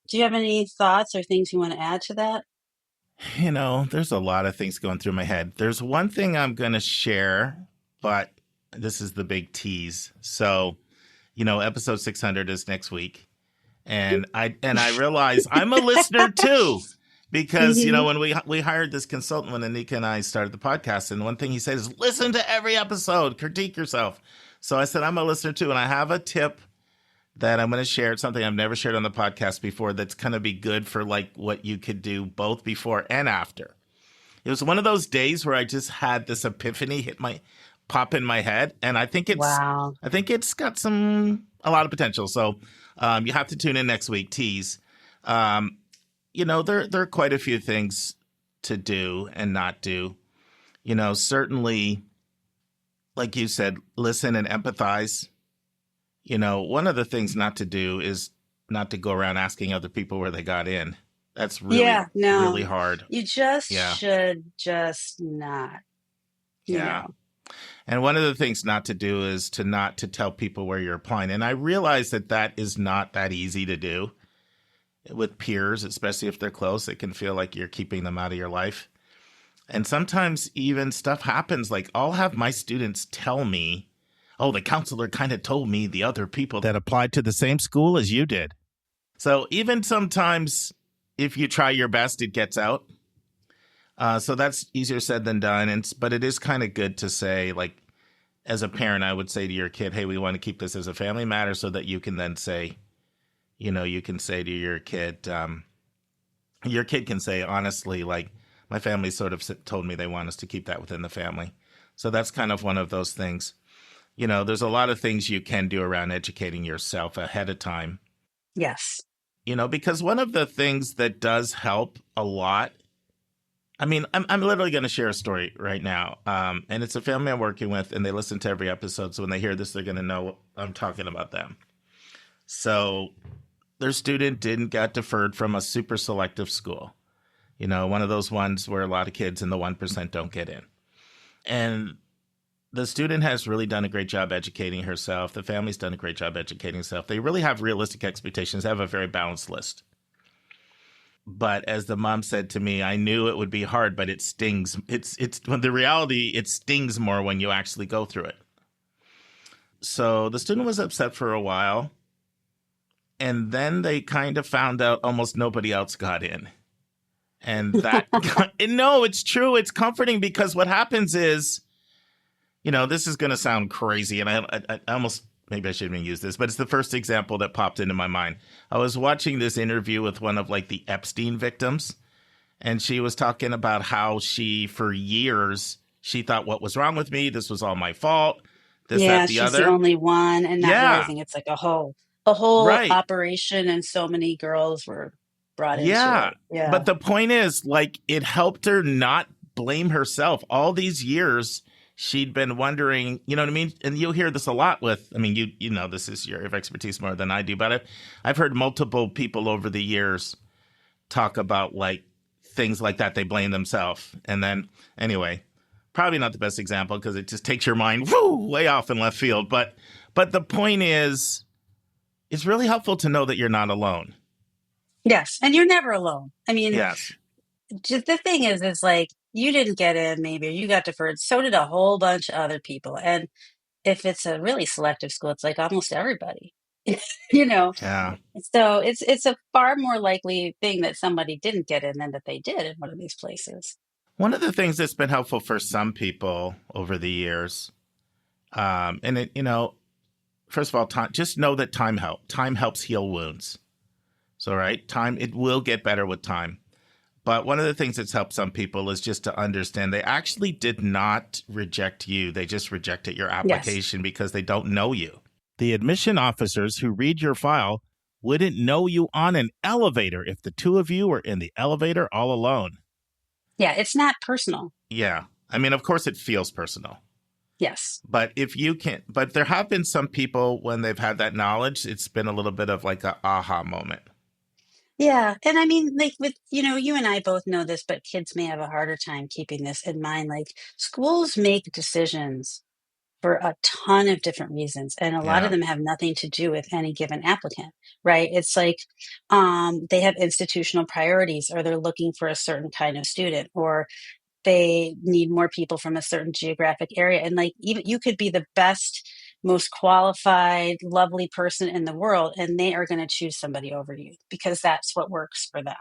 Do you have any thoughts or things you want to add to that? There's a lot of things going through my head. There's one thing I'm going to share, but this is the big tease. So, episode 600 is next week. And I realize I'm a listener too. Because, when we hired this consultant, when Anika and I started the podcast, and one thing he said is, listen to every episode, critique yourself. So I said, I'm a listener too. And I have a tip that I'm going to share. It's something I've never shared on the podcast before that's going to be good for what you could do both before and after. It was one of those days where I just had this epiphany pop in my head. And I think it's got a lot of potential. So you have to tune in next week, tease. There are quite a few things to do and not do. Certainly, like you said, listen and empathize. One of the things not to do is not to go around asking other people where they got in. That's really, really hard. You just should just not. Yeah. And one of the things not to do is to tell people where you're applying. And I realize that is not that easy to do with peers, especially if they're close. It can feel like you're keeping them out of your life. And sometimes even stuff happens. Like I'll have my students tell me, oh, the counselor kind of told me the other people that applied to the same school as you did. So even sometimes if you try your best, it gets out. So that's easier said than done. But it is kind of good to say, like, as a parent, I would say to your kid, hey, we want to keep this as a family matter, so that you can then say, you can say to your kid can say, honestly, like, my family sort of told me they want us to keep that within the family. So that's kind of one of those things. There's a lot of things you can do around educating yourself ahead of time. Yes. Because one of the things that does help a lot, I mean, I'm literally going to share a story right now. And it's a family I'm working with, and they listen to every episode. So when they hear this, they're going to know I'm talking about them. So their student didn't get deferred from a super selective school. One of those ones where a lot of kids in the 1% don't get in. And the student has really done a great job educating herself. The family's done a great job educating herself. They really have realistic expectations. They have a very balanced list. But as the mom said to me, I knew it would be hard, but it stings. It's the reality, it stings more when you actually go through it. So the student was upset for a while. And then they kind of found out almost nobody else got in. And that, no, it's true. It's comforting, because what happens is, this is going to sound crazy. And I almost, maybe I shouldn't even use this, but it's the first example that popped into my mind. I was watching this interview with one of the Epstein victims. And she was talking about how for years, she thought, what was wrong with me? This was all my fault. This, that, the she's other. the only one, and not realizing it's like a whole right. operation, and so many girls were brought into it. Yeah. But the point is, it helped her not blame herself. All these years, she'd been wondering, you know what I mean? And you'll hear this a lot with, I mean, this is your expertise more than I do, but I've heard multiple people over the years talk about things like that. They blame themselves. And then, anyway, probably not the best example, because it just takes your mind way off in left field. But the point is, it's really helpful to know that you're not alone. Yes. And you're never alone. I mean, yes. Just the thing is you didn't get in, maybe, or you got deferred. So did a whole bunch of other people. And if it's a really selective school, it's like almost everybody, Yeah. So it's a far more likely thing that somebody didn't get in than that they did in one of these places. One of the things that's been helpful for some people over the years, and it, first of all, just know that time helps heal wounds. So, right, it will get better with time. But one of the things that's helped some people is just to understand they actually did not reject you. They just rejected your application because they don't know you. The admission officers who read your file wouldn't know you on an elevator if the two of you were in the elevator all alone. Yeah, it's not personal. Yeah. I mean, of course, it feels personal. Yes. But but there have been some people when they've had that knowledge, it's been a little bit of an aha moment. Yeah. And I mean, with, you and I both know this, but kids may have a harder time keeping this in mind. Schools make decisions for a ton of different reasons. And a lot of them have nothing to do with any given applicant, right? It's they have institutional priorities, or they're looking for a certain kind of student, or they need more people from a certain geographic area. And even you could be the best, most qualified, lovely person in the world, and they are going to choose somebody over you because that's what works for them.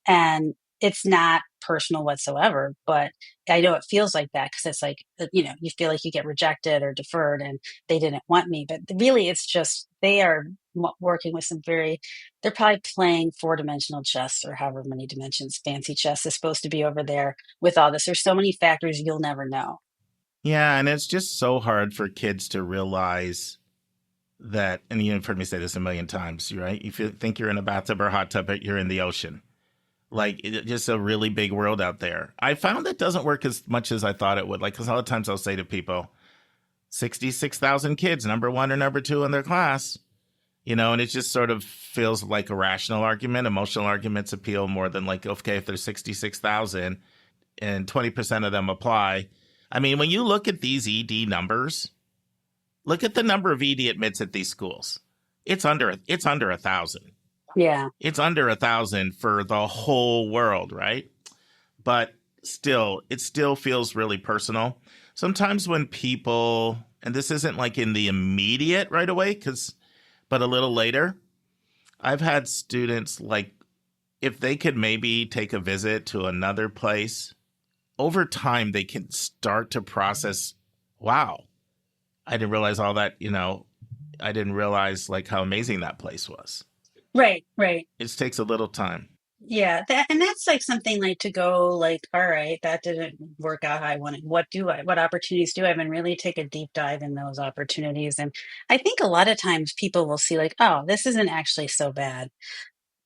And it's not personal whatsoever, but I know it feels like that because it's you feel like you get rejected or deferred and they didn't want me. But really, it's just they are working with they're probably playing 4-dimensional chess, or however many dimensions fancy chess is supposed to be over there with all this. There's so many factors you'll never know. Yeah, and it's just so hard for kids to realize that, and you've heard me say this a million times, right? If you think you're in a bathtub or a hot tub, but you're in the ocean. It's just a really big world out there. I found it doesn't work as much as I thought it would. Because a lot of times I'll say to people, 66,000 kids, number one or number two in their class, and it just sort of feels like a rational argument. Emotional arguments appeal more than okay, if there's 66,000 and 20% of them apply, I mean, when you look at these ED numbers, look at the number of ED admits at these schools. It's under 1,000. Yeah. It's under 1,000 for the whole world, right? But still, it still feels really personal. Sometimes when people, and this isn't like in the immediate right away, but a little later, I've had students like, if they could maybe take a visit to another place, over time they can start to process, wow, I didn't realize all that, I didn't realize like how amazing that place was. Right, right. It takes a little time. Yeah, that's like something like to go like, all right, that didn't work out how I wanted. What opportunities do I have? And really take a deep dive in those opportunities. And I think a lot of times people will see like, oh, this isn't actually so bad.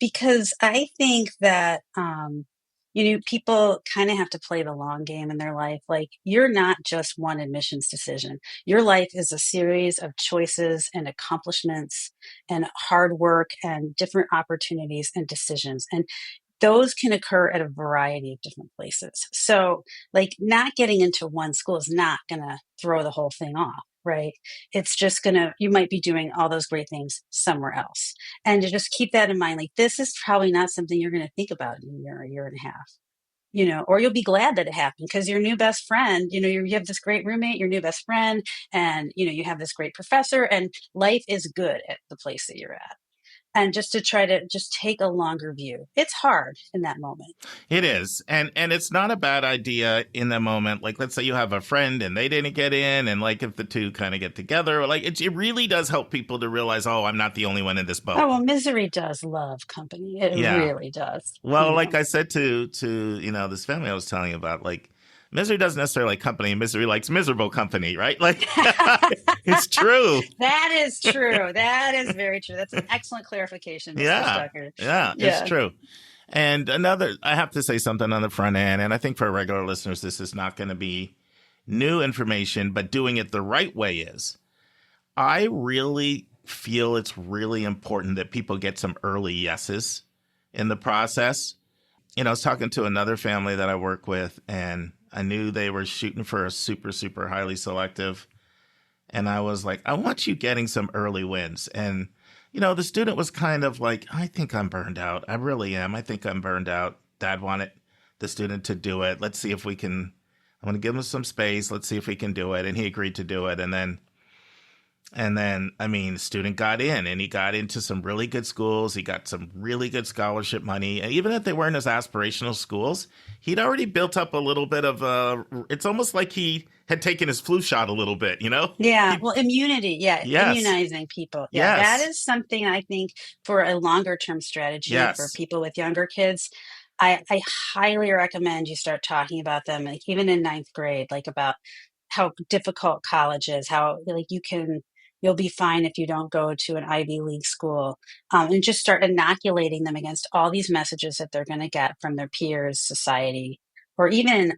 Because I think that, people kind of have to play the long game in their life. Like, you're not just one admissions decision. Your life is a series of choices and accomplishments and hard work and different opportunities and decisions. And those can occur at a variety of different places. So, like, not getting into one school is not going to throw the whole thing off, right? It's just going to, you might be doing all those great things somewhere else. And to just keep that in mind, like, this is probably not something you're going to think about in a year and a half. Or you'll be glad that it happened because your new best friend, you have this great roommate, your new best friend, and, you have this great professor, and life is good at the place that you're at. And just to try to just take a longer view. It's hard in that moment. It is. And it's not a bad idea in the moment. Like, let's say you have a friend and they didn't get in. And like, if the two kind of get together, like it really does help people to realize, oh, I'm not the only one in this boat. Oh, well, misery does love company. It really does. Well, like I said to this family I was telling you about, like, misery doesn't necessarily like company. Misery likes miserable company, right? Like, it's true. That is true. That is very true. That's an excellent clarification, Mr. Stucker. Yeah, it's true. And I have to say something on the front end, and I think for regular listeners, this is not going to be new information, but doing it the right way is. I really feel it's really important that people get some early yeses in the process. I was talking to another family that I work with, and I knew they were shooting for a super, super highly selective. And I was like, I want you getting some early wins. And, the student was kind of like, I think I'm burned out. I really am. I think I'm burned out. Dad wanted the student to do it. Let's see if we can, I'm going to give him some space. Let's see if we can do it. And he agreed to do it. And then, the student got in, and he got into some really good schools. He got some really good scholarship money. And even if they weren't his aspirational schools, he'd already built up a little bit of it's almost like he had taken his flu shot a little bit, Yeah. Well, immunity. Yeah. Yes. Immunizing people. Yeah. Yes. That is something I think for a longer term strategy for people with younger kids. I highly recommend you start talking about them, like even in ninth grade, like about how difficult college is, how like you'll be fine if you don't go to an Ivy League school, and just start inoculating them against all these messages that they're going to get from their peers, society, or even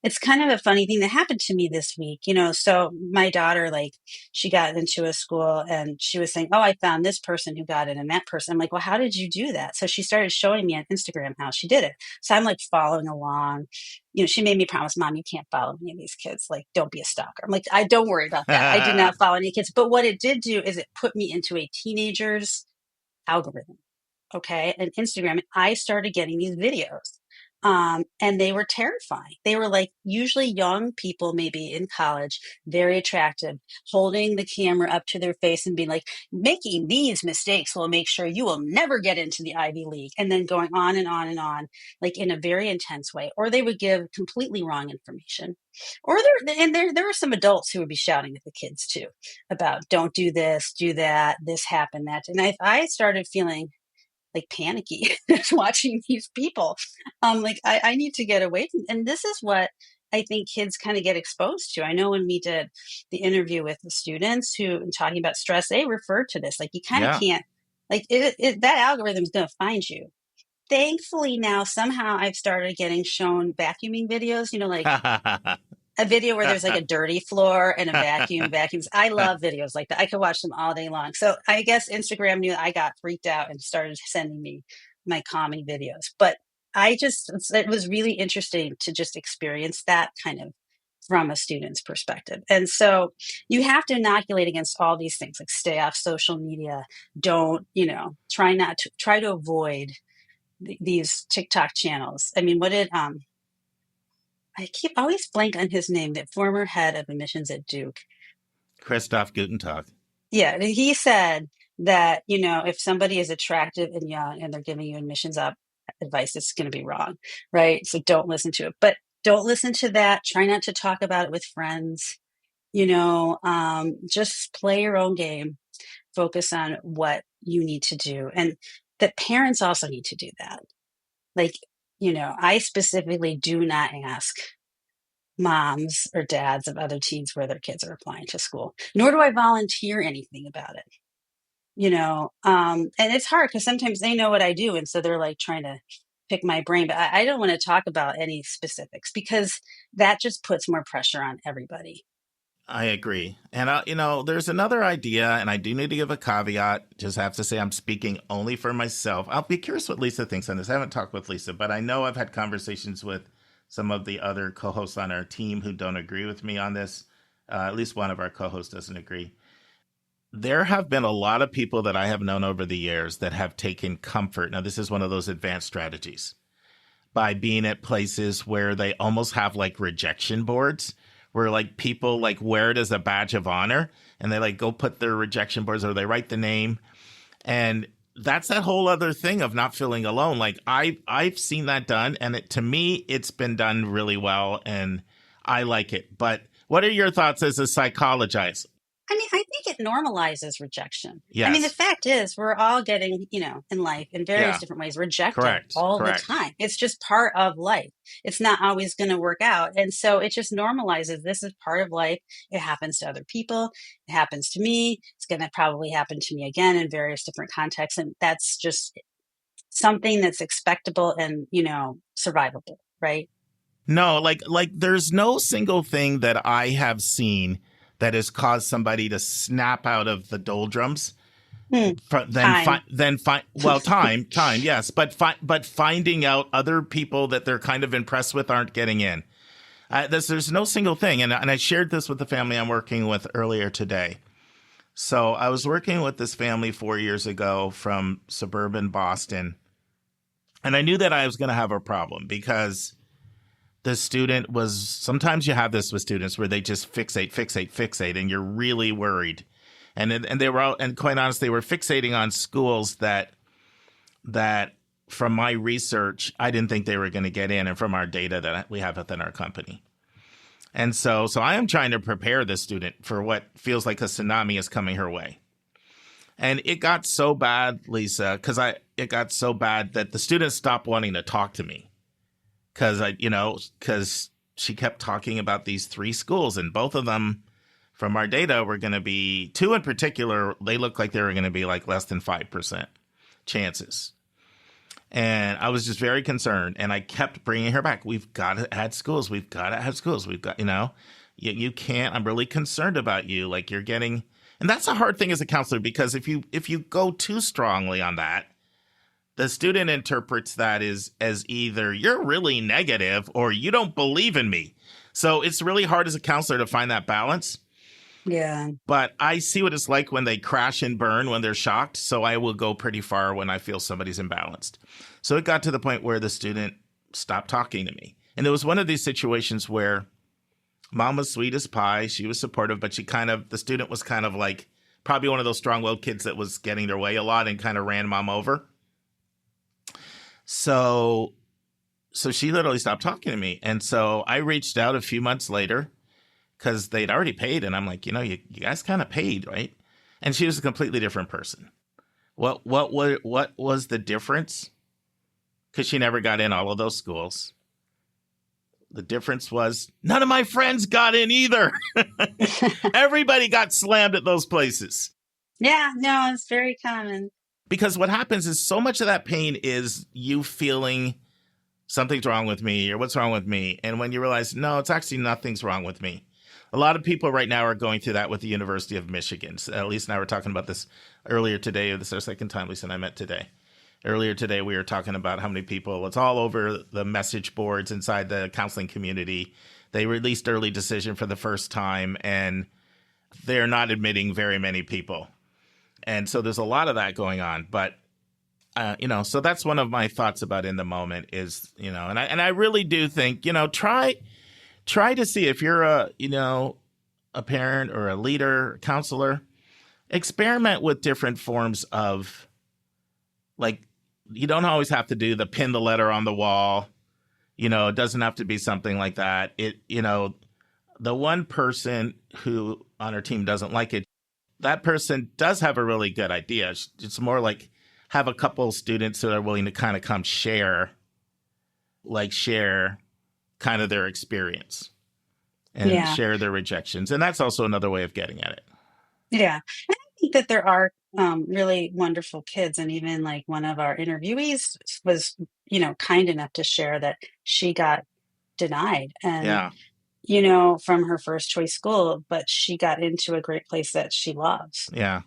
it's kind of a funny thing that happened to me this week. So my daughter, like, she got into a school and she was saying, oh, I found this person who got in and that person. I'm like, well, how did you do that? So she started showing me on Instagram how she did it. So I'm like following along. She made me promise, Mom, you can't follow any of these kids. Like, don't be a stalker. I'm like, I don't worry about that. I did not follow any kids. But what it did do is it put me into a teenager's algorithm. Okay. And Instagram. And I started getting these videos. And they were terrifying. They were like usually young people, maybe in college, very attractive, holding the camera up to their face and being like, making these mistakes will make sure you will never get into the Ivy League. And then going on and on and on, like in a very intense way. Or they would give completely wrong information. Or there were some adults who would be shouting at the kids too about don't do this, do that, this happened, that. And I started feeling like panicky watching these people. Like I need to get away from, and this is what I think kids kind of get exposed to. I know when we did the interview with the students who talking about stress, they referred to this. Like you kind of can't, like that algorithm is going to find you. Thankfully now somehow I've started getting shown vacuuming videos, like a video where there's like a dirty floor and a vacuums. I love videos like that. I could watch them all day long. So I guess Instagram knew I got freaked out and started sending me my calming videos. But it was really interesting to just experience that kind of from a student's perspective. And so you have to inoculate against all these things, like stay off social media, don't, try to avoid these TikTok channels. I mean, what did, I keep always blank on his name, that former head of admissions at Duke. Christoph Gutentag. Yeah, he said that, if somebody is attractive and young and they're giving you admissions up advice, it's going to be wrong, right? So don't listen to it. But don't listen to that. Try not to talk about it with friends. Just play your own game. Focus on what you need to do. And that parents also need to do that. Like, I specifically do not ask moms or dads of other teens where their kids are applying to school, nor do I volunteer anything about it. And it's hard because sometimes they know what I do, and so they're like trying to pick my brain, but I don't want to talk about any specifics because that just puts more pressure on everybody. I agree. And, there's another idea, and I do need to give a caveat. Just have to say I'm speaking only for myself. I'll be curious what Lisa thinks on this. I haven't talked with Lisa, but I know I've had conversations with some of the other co-hosts on our team who don't agree with me on this. At least one of our co-hosts doesn't agree. There have been a lot of people that I have known over the years that have taken comfort. Now, this is one of those advanced strategies by being at places where they almost have like rejection boards where like people like wear it as a badge of honor and they like go put their rejection boards or they write the name. And that's that whole other thing of not feeling alone. Like I've seen that done, and to me, it's been done really well and I like it. But what are your thoughts as a psychologist? I mean, I think it normalizes rejection. Yes. I mean, the fact is we're all getting, in life in various different ways rejected all the time. It's just part of life. It's not always going to work out. And so it just normalizes. This is part of life. It happens to other people. It happens to me. It's going to probably happen to me again in various different contexts. And that's just something that's expectable and, survivable, right? No, like there's no single thing that I have seen that has caused somebody to snap out of the doldrums. Time, yes, but finding out other people that they're kind of impressed with aren't getting in. There's no single thing, and I shared this with the family I'm working with earlier today. So I was working with this family 4 years ago from suburban Boston, and I knew that I was going to have a problem because the student was, sometimes you have this with students where they just fixate, and you're really worried. And they were out, and quite honestly, they were fixating on schools that from my research, I didn't think they were going to get in, and from our data that we have within our company. And so I am trying to prepare this student for what feels like a tsunami is coming her way. And it got so bad, Lisa, it got so bad that the student stopped wanting to talk to me. Because she kept talking about these 3 schools, and both of them from our data were going to be, 2 in particular, they looked like they were going to be like less than 5% chances. And I was just very concerned, and I kept bringing her back. We've got to add schools. We've got to have schools. We've got, you can't, I'm really concerned about you. Like you're getting, and that's a hard thing as a counselor, because if you go too strongly on that, the student interprets that as either you're really negative or you don't believe in me. So it's really hard as a counselor to find that balance. Yeah. But I see what it's like when they crash and burn when they're shocked. So I will go pretty far when I feel somebody's imbalanced. So it got to the point where the student stopped talking to me. And it was one of these situations where mom was sweet as pie. She was supportive, but the student was kind of like probably one of those strong-willed kids that was getting their way a lot and kind of ran mom over. So she literally stopped talking to me. And so I reached out a few months later because they'd already paid. And I'm like, you guys kind of paid, right? And she was a completely different person. What was the difference? Because she never got in all of those schools. The difference was none of my friends got in either. Everybody got slammed at those places. Yeah, no, it's very common. Because what happens is so much of that pain is you feeling something's wrong with me or what's wrong with me. And when you realize, no, it's actually nothing's wrong with me. A lot of people right now are going through that with the University of Michigan. So Lisa and I were talking about this earlier today. This is our second time Lisa and I met today. Earlier today, we were talking about how many people, it's all over the message boards inside the counseling community, they released early decision for the first time, and they're not admitting very many people. And so there's a lot of that going on. But, so that's one of my thoughts about in the moment is, and I really do think, try to see if you're a parent or a leader, counselor, experiment with different forms of, like, you don't always have to do the pin the letter on the wall. It doesn't have to be something like that. The one person who on our team doesn't like it, that person does have a really good idea. It's more like have a couple students that are willing to kind of come share kind of their experience and share their rejections. And that's also another way of getting at it. Yeah. And I think that there are really wonderful kids. And even like one of our interviewees was, kind enough to share that she got denied and, from her first choice school, but she got into a great place that she loves. Yeah.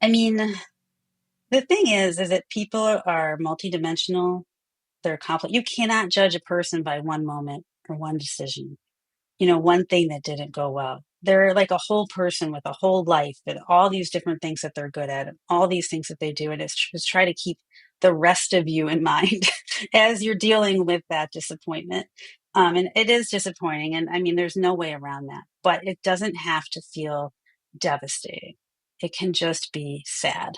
I mean, the thing is that people are multidimensional. They're complex. You cannot judge a person by one moment or one decision, one thing that didn't go well. They're like a whole person with a whole life and all these different things that they're good at and all these things that they do. And it's try to keep the rest of you in mind as you're dealing with that disappointment. And it is disappointing. And I mean, there's no way around that, but it doesn't have to feel devastating. It can just be sad.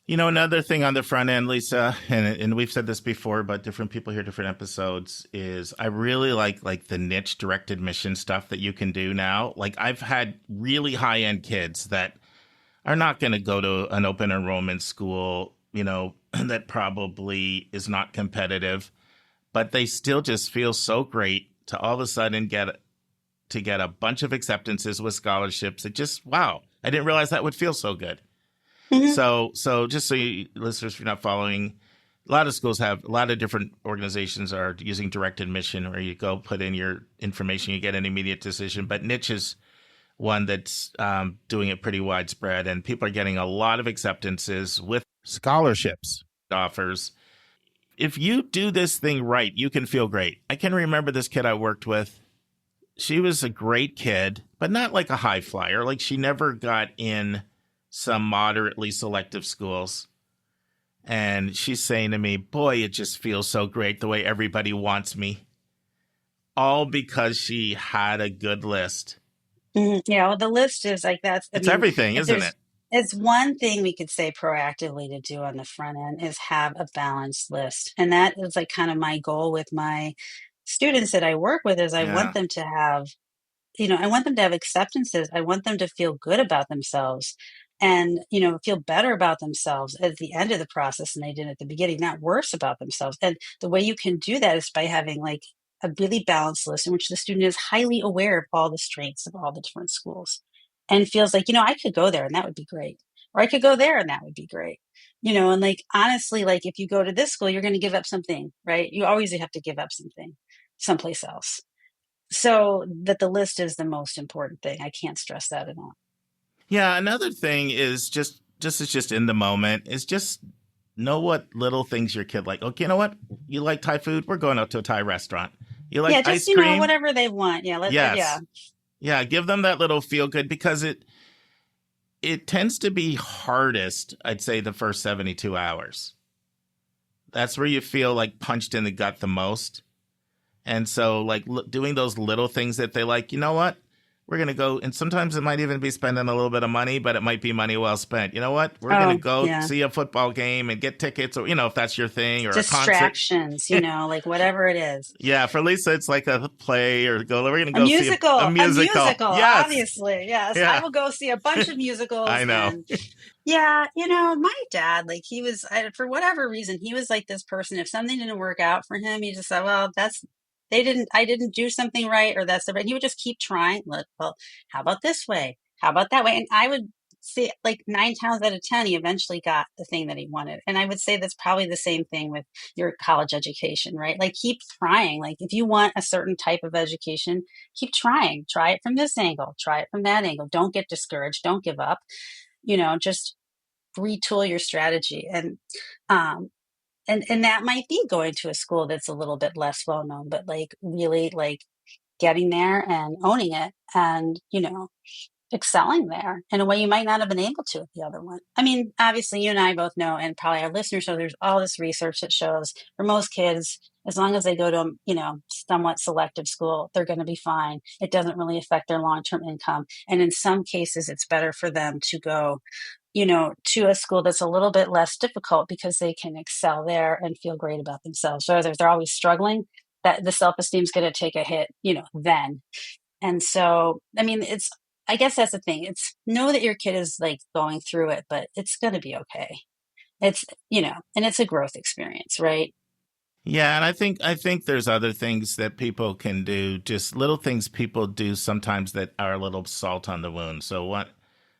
Another thing on the front end, Lisa, and we've said this before, but different people hear different episodes, is I really like the niche direct admission stuff that you can do now. Like I've had really high end kids that are not going to go to an open enrollment school, that probably is not competitive, but they still just feel so great to all of a sudden get a bunch of acceptances with scholarships. It just, wow, I didn't realize that would feel so good. Mm-hmm. So just so you listeners, if you're not following, a lot of schools a lot of different organizations are using direct admission where you go put in your information, you get an immediate decision. But niche is one that's doing it pretty widespread, and people are getting a lot of acceptances with scholarships offers. If you do this thing right, you can feel great. I can remember this kid I worked with. She was a great kid, but not like a high flyer. Like she never got in some moderately selective schools. And she's saying to me, boy, it just feels so great the way everybody wants me. All because she had a good list. Mm-hmm. Yeah, well, the list is like it's everything, isn't it? It's one thing we could say proactively to do on the front end is have a balanced list. And that is like kind of my goal with my students that I work with is I want them to have, I want them to have acceptances. I want them to feel good about themselves and, feel better about themselves at the end of the process than they did at the beginning, not worse about themselves. And the way you can do that is by having like a really balanced list in which the student is highly aware of all the strengths of all the different schools and feels like, I could go there and that would be great. Or I could go there and that would be great. And like, honestly, like if you go to this school, you're going to give up something, right? You always have to give up something someplace else. So that the list is the most important thing. I can't stress that enough. Yeah. Another thing is just in the moment is just know what little things your kid like. Okay, you know what? You like Thai food? We're going out to a Thai restaurant. You like ice cream? Whatever they want. Yeah. Yeah. Give them that little feel good because it tends to be hardest, I'd say, the first 72 hours. That's where you feel like punched in the gut the most. And so like doing those little things that they like, you know what? We're going to go. And sometimes it might even be spending a little bit of money, but it might be money well spent. You know what? We're going to go see a football game and get tickets or, if that's your thing or distractions, a concert. Like whatever it is. Yeah. For Lisa, it's like a play or we're going to go see a musical. Yes. Obviously. Yes. Yeah. I will go see a bunch of musicals. I know. My dad, like he was, for whatever reason, he was like this person. If something didn't work out for him, he just said, well, I didn't do something right, or that's the right. He would just keep trying. Look, well, how about this way? How about that way? And I would say like 9 times out of 10, he eventually got the thing that he wanted. And I would say that's probably the same thing with your college education, right? Like keep trying. Like if you want a certain type of education, keep trying. Try it from this angle. Try it from that angle. Don't get discouraged. Don't give up. Just retool your strategy. And that might be going to a school that's a little bit less well known, but like really like getting there and owning it and, excelling there in a way you might not have been able to with the other one. I mean, obviously, you and I both know, and probably our listeners know, there's all this research that shows for most kids, as long as they go to a, somewhat selective school, they're going to be fine. It doesn't really affect their long-term income. And in some cases, it's better for them to go, to a school that's a little bit less difficult because they can excel there and feel great about themselves. So if they're always struggling, that the self-esteem is going to take a hit, then. And so, I mean, I guess that's the thing. It's know that your kid is like going through it, but it's going to be okay. It's, and it's a growth experience, right? Yeah, and I think there's other things that people can do, just little things people do sometimes that are a little salt on the wound. So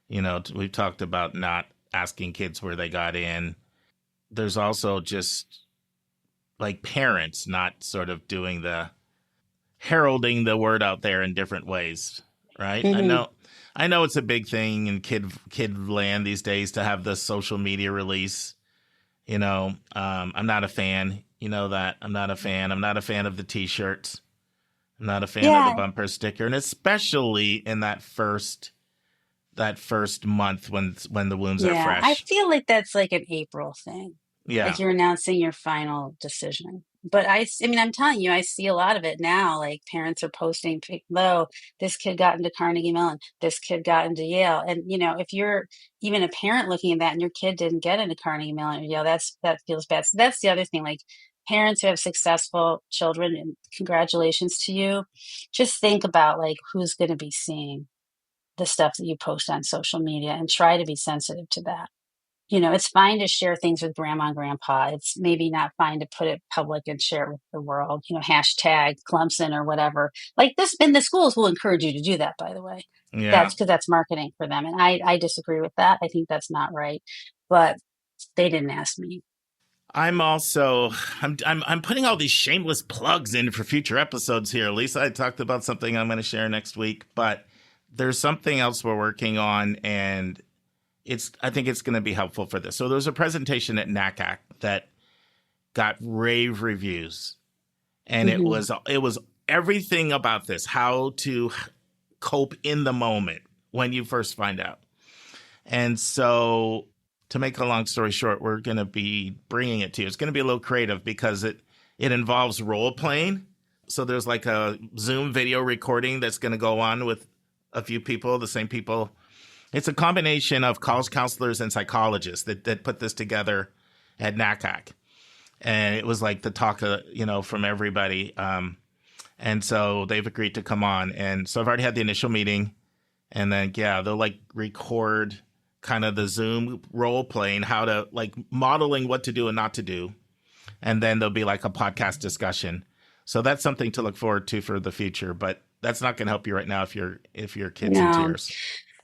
we've talked about not asking kids where they got in. There's also just like parents not sort of doing the heralding the word out there in different ways, right? Mm-hmm. I know it's a big thing in kid land these days to have the social media release. I'm not a fan. You know that I'm not a fan. I'm not a fan of the T-shirts. I'm not a fan of the Yeah. bumper sticker, and especially in that first month when the wounds are Yeah. I fresh. feel like that's like an April thing. Yeah, Like you're announcing your final decision. But I mean, I'm telling you, I see a lot of it now. Like parents are posting, "Low, this kid got into Carnegie Mellon, this kid got into Yale." And if you're even a parent looking at that and your kid didn't get into Carnegie Mellon or Yale, that feels bad. So that's the other thing. Like parents who have successful children, and congratulations to you. Just think about like who's going to be seeing the stuff that you post on social media and try to be sensitive to that. It's fine to share things with grandma and grandpa. It's maybe not fine to put it public and share it with the world, hashtag Clemson or whatever. Like this, and the schools will encourage you to do that, by the way. yeah. That's because that's marketing for them. And I disagree with that. I think that's not right. But they didn't ask me. I'm putting all these shameless plugs in for future episodes here. Lisa, I talked about something I'm going to share next week, but there's something else we're working on, and I think it's going to be helpful for this. So there was a presentation at NACAC that got rave reviews, and it Mm-hmm. was everything about this, how to cope in the moment when you first find out. And so, to make a long story short, we're going to be bringing it to you. It's going to be a little creative because it involves role playing. So there's like a Zoom video recording that's going to go on with a few people, the same people. It's a combination of college counselors and psychologists that put this together at NACAC. And it was like the talk, from everybody. And so they've agreed to come on. And so I've already had the initial meeting. And then, they'll like record kind of the Zoom role playing, how to like modeling what to do and not to do. And then there'll be like a podcast discussion. So that's something to look forward to for the future. But that's not going to help you right now if your kid's in No. tears.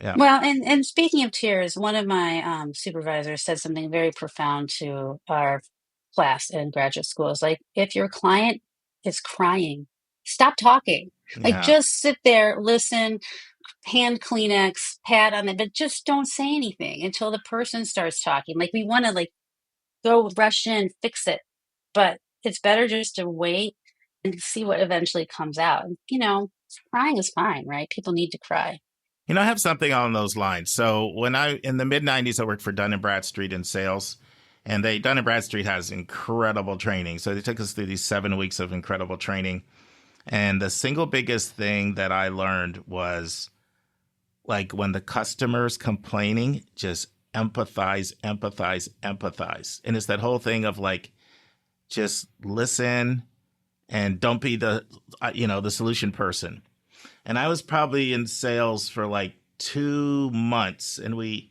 Yeah. Well, and speaking of tears, one of my supervisors said something very profound to our class in graduate school. It's like, if your client is crying, stop talking. Like, Yeah. just sit there, listen, hand Kleenex, pat on it, but just don't say anything until the person starts talking. Like, we want to like go rush in, fix it, but it's better just to wait and see what eventually comes out. And, crying is fine, right? People need to cry. I have something on those lines. So in the mid 90s, I worked for Dun & Bradstreet in sales, and Dun & Bradstreet has incredible training. So they took us through these 7 weeks of incredible training. And the single biggest thing that I learned was like when the customer's complaining, just empathize. And it's that whole thing of like, just listen and don't be the solution person. And I was probably in sales for like 2 months, and we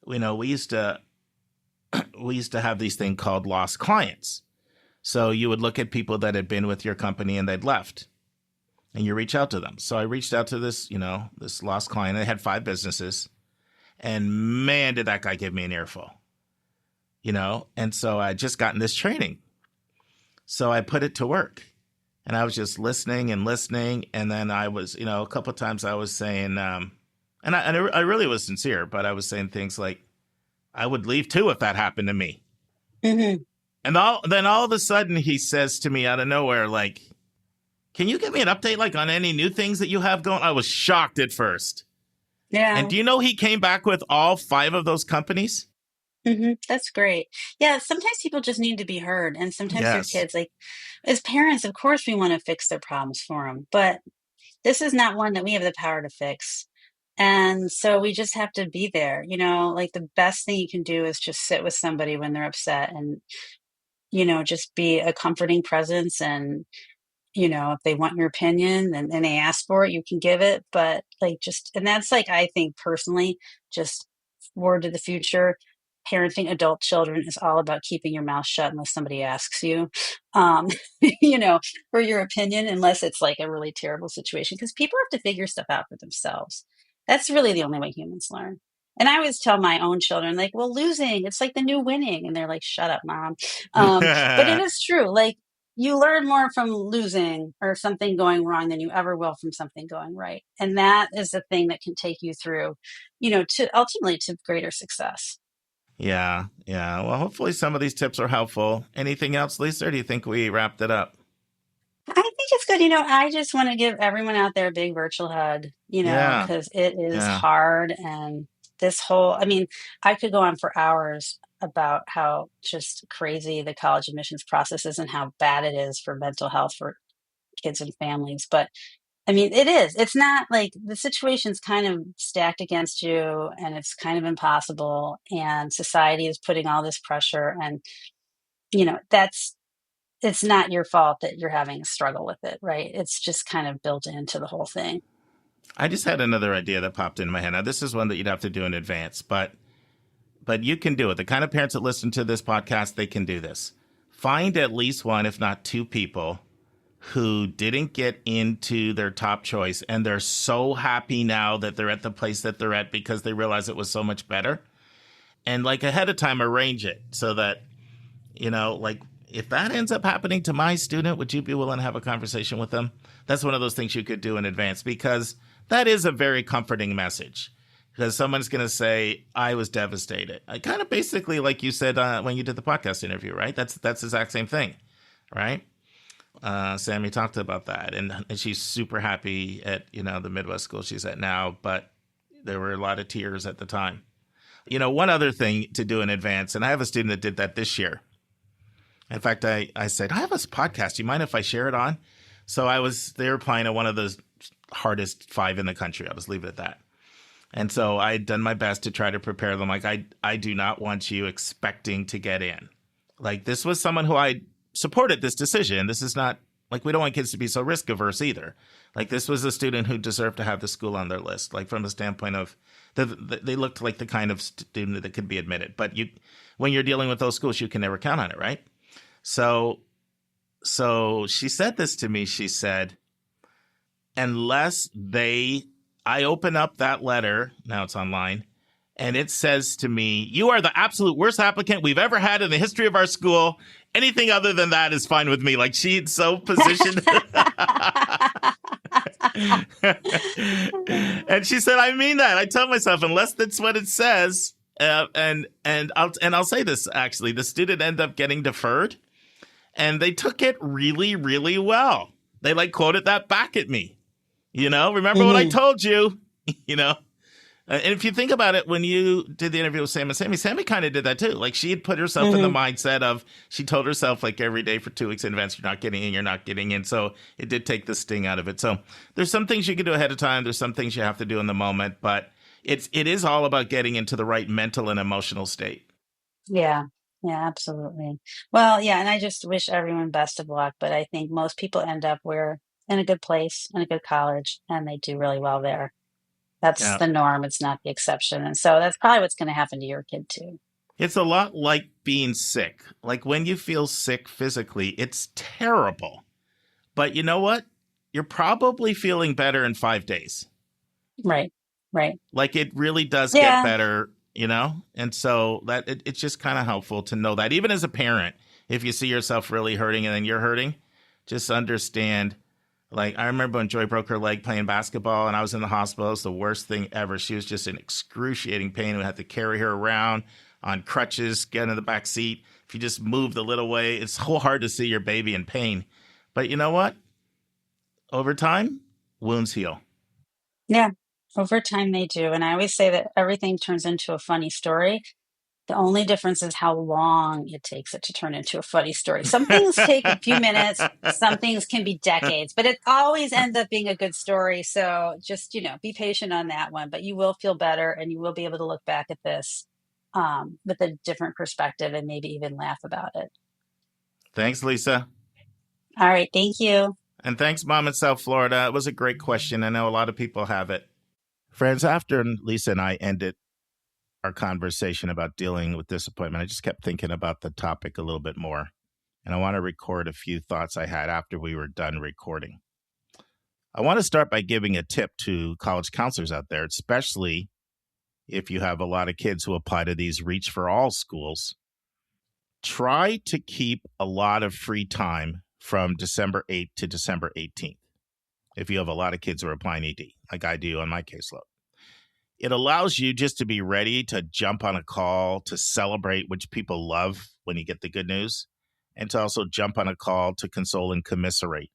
used to have these things called lost clients. So you would look at people that had been with your company and they'd left, and you reach out to them. So I reached out to this lost client. They had 5 businesses, and man, did that guy give me an earful, And so I just gotten this training, so I put it to work. And I was just listening. And then I was, a couple of times I was saying, and I really was sincere, but I was saying things like, I would leave too if that happened to me. Mm-hmm. And then all of a sudden he says to me out of nowhere, like, Can you give me an update, like, on any new things that you have going? I was shocked at first. Yeah. And do you know he came back with all 5 of those companies? That's great. Yeah, sometimes people just need to be heard. And sometimes your Yes. kids, like, as parents, of course, we want to fix their problems for them. But this is not one that we have the power to fix. And so we just have to be there. Like the best thing you can do is just sit with somebody when they're upset and, just be a comforting presence. And if they want your opinion and they ask for it, you can give it. But like, and that's like, I think personally, just word to the future, parenting adult children is all about keeping your mouth shut unless somebody asks you, um, for your opinion, unless it's like a really terrible situation, because people have to figure stuff out for themselves. That's really the only way humans learn. And I always tell my own children, like, well, losing, it's like the new winning. And they're like, shut up, mom. But it is true. Like, you learn more from losing or something going wrong than you ever will from something going right. And that is the thing that can take you through, to ultimately to greater success. Yeah. Well, hopefully some of these tips are helpful. Anything else, Lisa, or do you think we wrapped it up? I think it's good. I just want to give everyone out there a big virtual hug, Yeah. because it is Yeah. hard. And I could go on for hours about how just crazy the college admissions process is and how bad it is for mental health for kids and families. But it is. It's not like the situation's kind of stacked against you and it's kind of impossible. And society is putting all this pressure. And, it's not your fault that you're having a struggle with it, right? It's just kind of built into the whole thing. I just had another idea that popped in my head. Now, this is one that you'd have to do in advance, but you can do it. The kind of parents that listen to this podcast, they can do this. Find at least one, if not 2 people who didn't get into their top choice, and they're so happy now that they're at the place that they're at because they realize it was so much better. And like ahead of time, arrange it so that, like, if that ends up happening to my student, would you be willing to have a conversation with them? That's one of those things you could do in advance, because that is a very comforting message. Because someone's going to say, I was devastated. I kind of basically, like you said when you did the podcast interview, right? That's the exact same thing, right? Sammy talked about that. And she's super happy at, the Midwest school she's at now. But there were a lot of tears at the time. One other thing to do in advance, and I have a student that did that this year. In fact, I said, I have this podcast. Do you mind if I share it on? So they were applying to one of the hardest 5 in the country. I'll just leave it at that. And so I had done my best to try to prepare them. Like, I do not want you expecting to get in. Like, this was someone who I supported this decision. This is not, like, we don't want kids to be so risk averse either. Like, this was a student who deserved to have the school on their list, like from the standpoint of they looked like the kind of student that could be admitted. But when you're dealing with those schools, you can never count on it, right? So she said this to me. She said, unless I open up that letter, now it's online, and it says to me, you are the absolute worst applicant we've ever had in the history of our school. Anything other than that is fine with me. Like, she'd so positioned. And she said, I mean that. I tell myself, unless that's what it says, and I'll say this, actually, the student ended up getting deferred, and they took it really, really well. They quoted that back at me. Remember what I told you, and if you think about it, when you did the interview with Sammy kind of did that too. Like, she had put herself in the mindset of, she told herself, like, every day for 2 weeks in advance, you're not getting in. So it did take the sting out of it. So there's some things you can do ahead of time. There's some things you have to do in the moment, but it is all about getting into the right mental and emotional state. Yeah. Yeah, absolutely. Well, yeah. And I just wish everyone best of luck, but I think most people end up in a good place, in a good college, and they do really well there. That's Yeah. the norm. It's not the exception. And so that's probably what's going to happen to your kid too. It's a lot like being sick. Like, when you feel sick physically, it's terrible. But you know what? You're probably feeling better in 5 days. Right. Like, it really does get better, And so that it's just kind of helpful to know that. Even as a parent, if you see yourself really hurting and then you're hurting, just understand. Like, I remember when Joy broke her leg playing basketball and I was in the hospital. It was the worst thing ever. She was just in excruciating pain. We had to carry her around on crutches, get in the back seat. If you just moved a little way, it's so hard to see your baby in pain. But you know what? Over time, wounds heal. Yeah, over time they do. And I always say that everything turns into a funny story. The only difference is how long it takes it to turn into a funny story. Some things take a few minutes, some things can be decades, but it always ends up being a good story. So just, be patient on that one, but you will feel better and you will be able to look back at this with a different perspective and maybe even laugh about it. Thanks, Lisa. All right. Thank you. And thanks, Mom in South Florida. It was a great question. I know a lot of people have it. Friends, after Lisa and I ended our conversation about dealing with disappointment, I just kept thinking about the topic a little bit more. And I want to record a few thoughts I had after we were done recording. I want to start by giving a tip to college counselors out there, especially if you have a lot of kids who apply to these Reach for All schools. Try to keep a lot of free time from December 8th to December 18th if you have a lot of kids who are applying ED, like I do on my caseload. It allows you just to be ready to jump on a call, to celebrate, which people love when you get the good news, and to also jump on a call to console and commiserate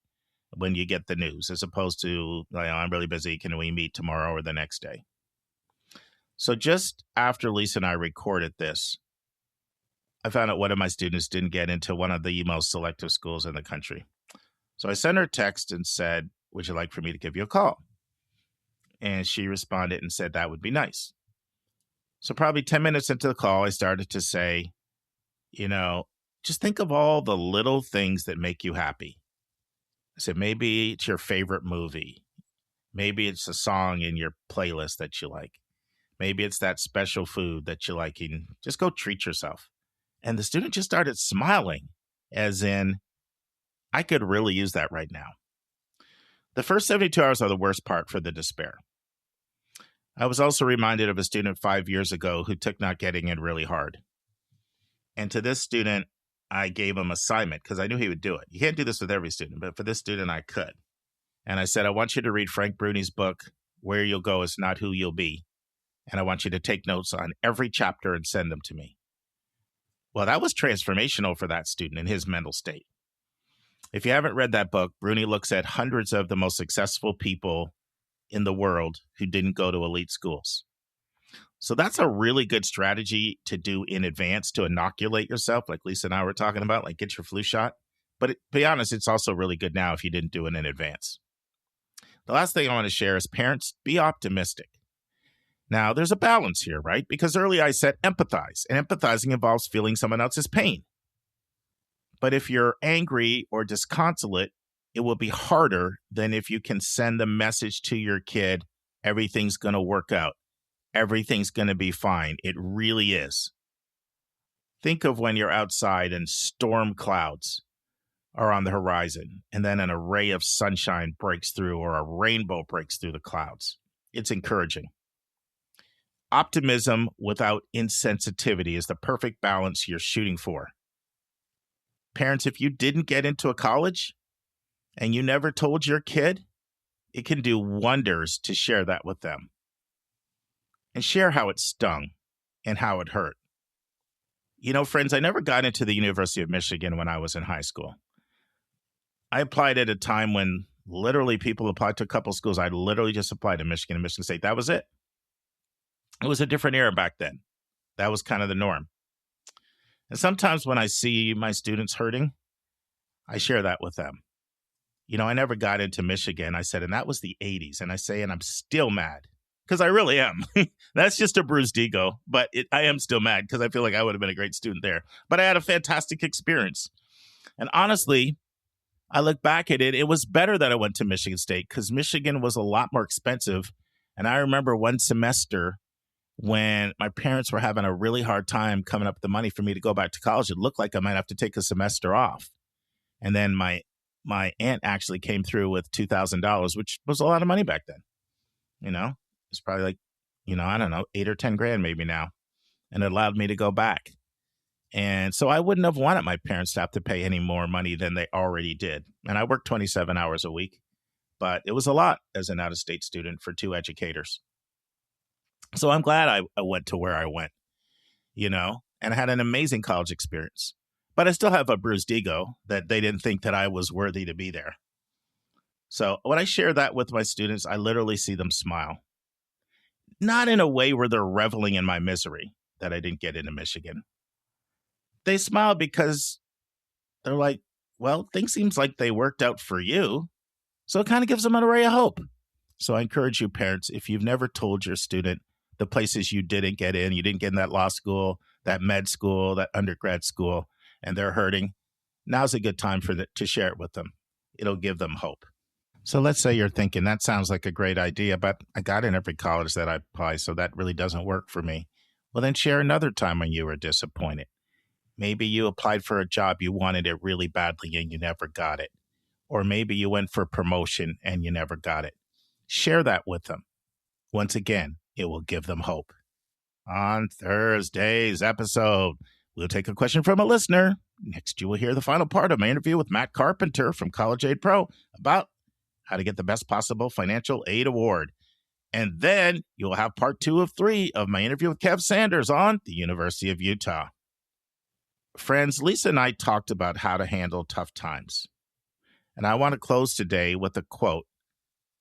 when you get the news, as opposed to, I'm really busy, can we meet tomorrow or the next day? So just after Lisa and I recorded this, I found out one of my students didn't get into one of the most selective schools in the country. So I sent her a text and said, would you like for me to give you a call? And she responded and said, that would be nice. So probably 10 minutes into the call, I started to say, just think of all the little things that make you happy. I said, maybe it's your favorite movie. Maybe it's a song in your playlist that you like. Maybe it's that special food that you like. And just go treat yourself. And the student just started smiling, as in, I could really use that right now. The first 72 hours are the worst part for the despair. I was also reminded of a student 5 years ago who took not getting in really hard. And to this student, I gave him assignment because I knew he would do it. You can't do this with every student, but for this student, I could. And I said, I want you to read Frank Bruni's book, Where You'll Go Is Not Who You'll Be. And I want you to take notes on every chapter and send them to me. Well, that was transformational for that student in his mental state. If you haven't read that book, Bruni looks at hundreds of the most successful people in the world who didn't go to elite schools. So that's a really good strategy to do in advance to inoculate yourself, like Lisa and I were talking about, like get your flu shot. But to be honest, it's also really good now if you didn't do it in advance. The last thing I want to share is parents, be optimistic. Now, there's a balance here, right? Because earlier I said empathize, and empathizing involves feeling someone else's pain. But if you're angry or disconsolate, it will be harder than if you can send the message to your kid, everything's going to work out. Everything's going to be fine. It really is. Think of when you're outside and storm clouds are on the horizon, and then an array of sunshine breaks through or a rainbow breaks through the clouds. It's encouraging. Optimism without insensitivity is the perfect balance you're shooting for. Parents, if you didn't get into a college and you never told your kid, it can do wonders to share that with them. And share how it stung and how it hurt. Friends, I never got into the University of Michigan when I was in high school. I applied at a time when literally people applied to a couple schools. I literally just applied to Michigan and Michigan State. That was it. It was a different era back then. That was kind of the norm. And sometimes when I see my students hurting, I share that with them. I never got into Michigan. I said, and that was the 80s. And I say, and I'm still mad because I really am. That's just a bruised ego, but I am still mad because I feel like I would have been a great student there. But I had a fantastic experience. And honestly, I look back at it, it was better that I went to Michigan State because Michigan was a lot more expensive. And I remember one semester when my parents were having a really hard time coming up with the money for me to go back to college. It looked like I might have to take a semester off. And then my aunt actually came through with $2,000, which was a lot of money back then. It's probably like, I don't know, 8 or 10 grand maybe now. And it allowed me to go back. And so I wouldn't have wanted my parents to have to pay any more money than they already did. And I worked 27 hours a week, but it was a lot as an out-of-state student for 2 educators. So I'm glad I went to where I went, and I had an amazing college experience. But I still have a bruised ego that they didn't think that I was worthy to be there. So when I share that with my students, I literally see them smile. Not in a way where they're reveling in my misery that I didn't get into Michigan. They smile because they're like, well, things seems like they worked out for you. So it kind of gives them an ray of hope. So I encourage you, parents, if you've never told your student the places you didn't get in, you didn't get in that law school, that med school, that undergrad school, and they're hurting, now's a good time to share it with them. It'll give them hope. So let's say you're thinking, that sounds like a great idea, but I got in every college that I apply, so that really doesn't work for me. Well, then share another time when you were disappointed. Maybe you applied for a job, you wanted it really badly, and you never got it. Or maybe you went for promotion and you never got it. Share that with them. Once again, it will give them hope. On Thursday's episode, we'll take a question from a listener. Next, you will hear the final part of my interview with Matt Carpenter from College Aid Pro about how to get the best possible financial aid award. And then you'll have part 2 of 3 of my interview with Kev Sanders on the University of Utah. Friends, Lisa and I talked about how to handle tough times. And I want to close today with a quote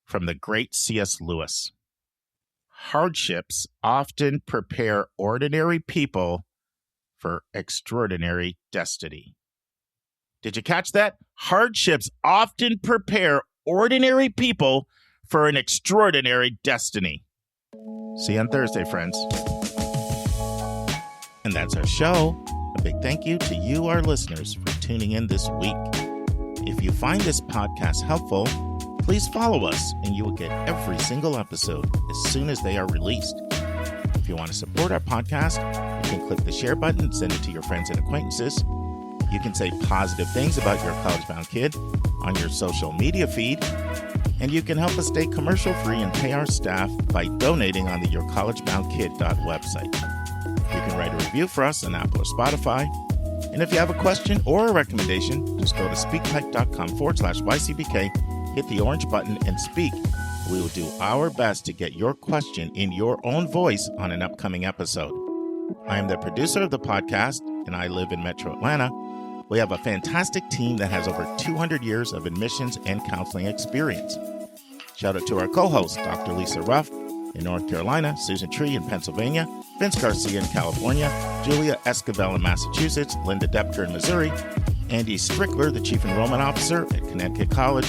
from the great C.S. Lewis. Hardships often prepare ordinary people for extraordinary destiny. Did you catch that? Hardships often prepare ordinary people for an extraordinary destiny. See you on Thursday, friends. And that's our show. A big thank you to you, our listeners, for tuning in this week. If you find this podcast helpful, please follow us and you will get every single episode as soon as they are released. If you want to support our podcast, you can click the share button and send it to your friends and acquaintances. You can say positive things about your college-bound kid on your social media feed. And you can help us stay commercial-free and pay our staff by donating on the yourcollegeboundkid.com website. You can write a review for us on Apple or Spotify. And if you have a question or a recommendation, just go to speakpipe.com/YCBK, hit the orange button, and speak. We will do our best to get your question in your own voice on an upcoming episode. I am the producer of the podcast, and I live in Metro Atlanta. We have a fantastic team that has over 200 years of admissions and counseling experience. Shout out to our co-hosts, Dr. Lisa Ruff in North Carolina, Susan Tree in Pennsylvania, Vince Garcia in California, Julia Esquivel in Massachusetts, Linda Depker in Missouri, Andy Strickler, the Chief Enrollment Officer at Connecticut College,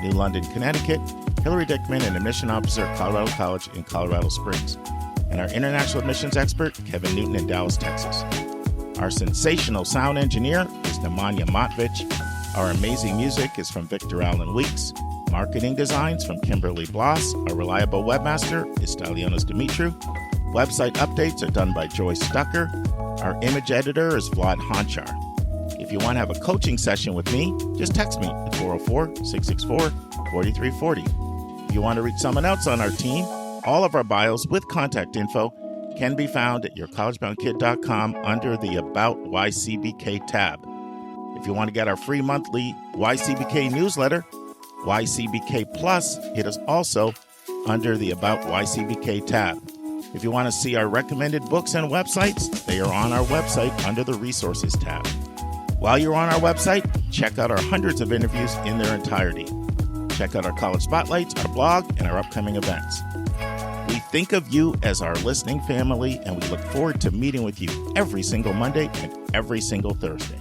New London, Connecticut, Hillary Dickman, an Admission Officer at Colorado College in Colorado Springs, and our International Admissions Expert, Kevin Newton in Dallas, Texas. Our sensational sound engineer is Nemanja Motvich. Our amazing music is from Victor Allen Weeks. Marketing designs from Kimberly Bloss. Our reliable webmaster is Stalionis Dimitru. Website updates are done by Joyce Stucker. Our image editor is Vlad Honchar. If you want to have a coaching session with me, just text me at 404-664-4340. If you want to reach someone else on our team, all of our bios with contact info can be found at yourcollegeboundkid.com under the About YCBK tab. If you want to get our free monthly YCBK newsletter, YCBK Plus, it is also under the About YCBK tab. If you want to see our recommended books and websites, they are on our website under the Resources tab. While you're on our website, check out our hundreds of interviews in their entirety. Check out our college spotlights, our blog, and our upcoming events. We think of you as our listening family, and we look forward to meeting with you every single Monday and every single Thursday.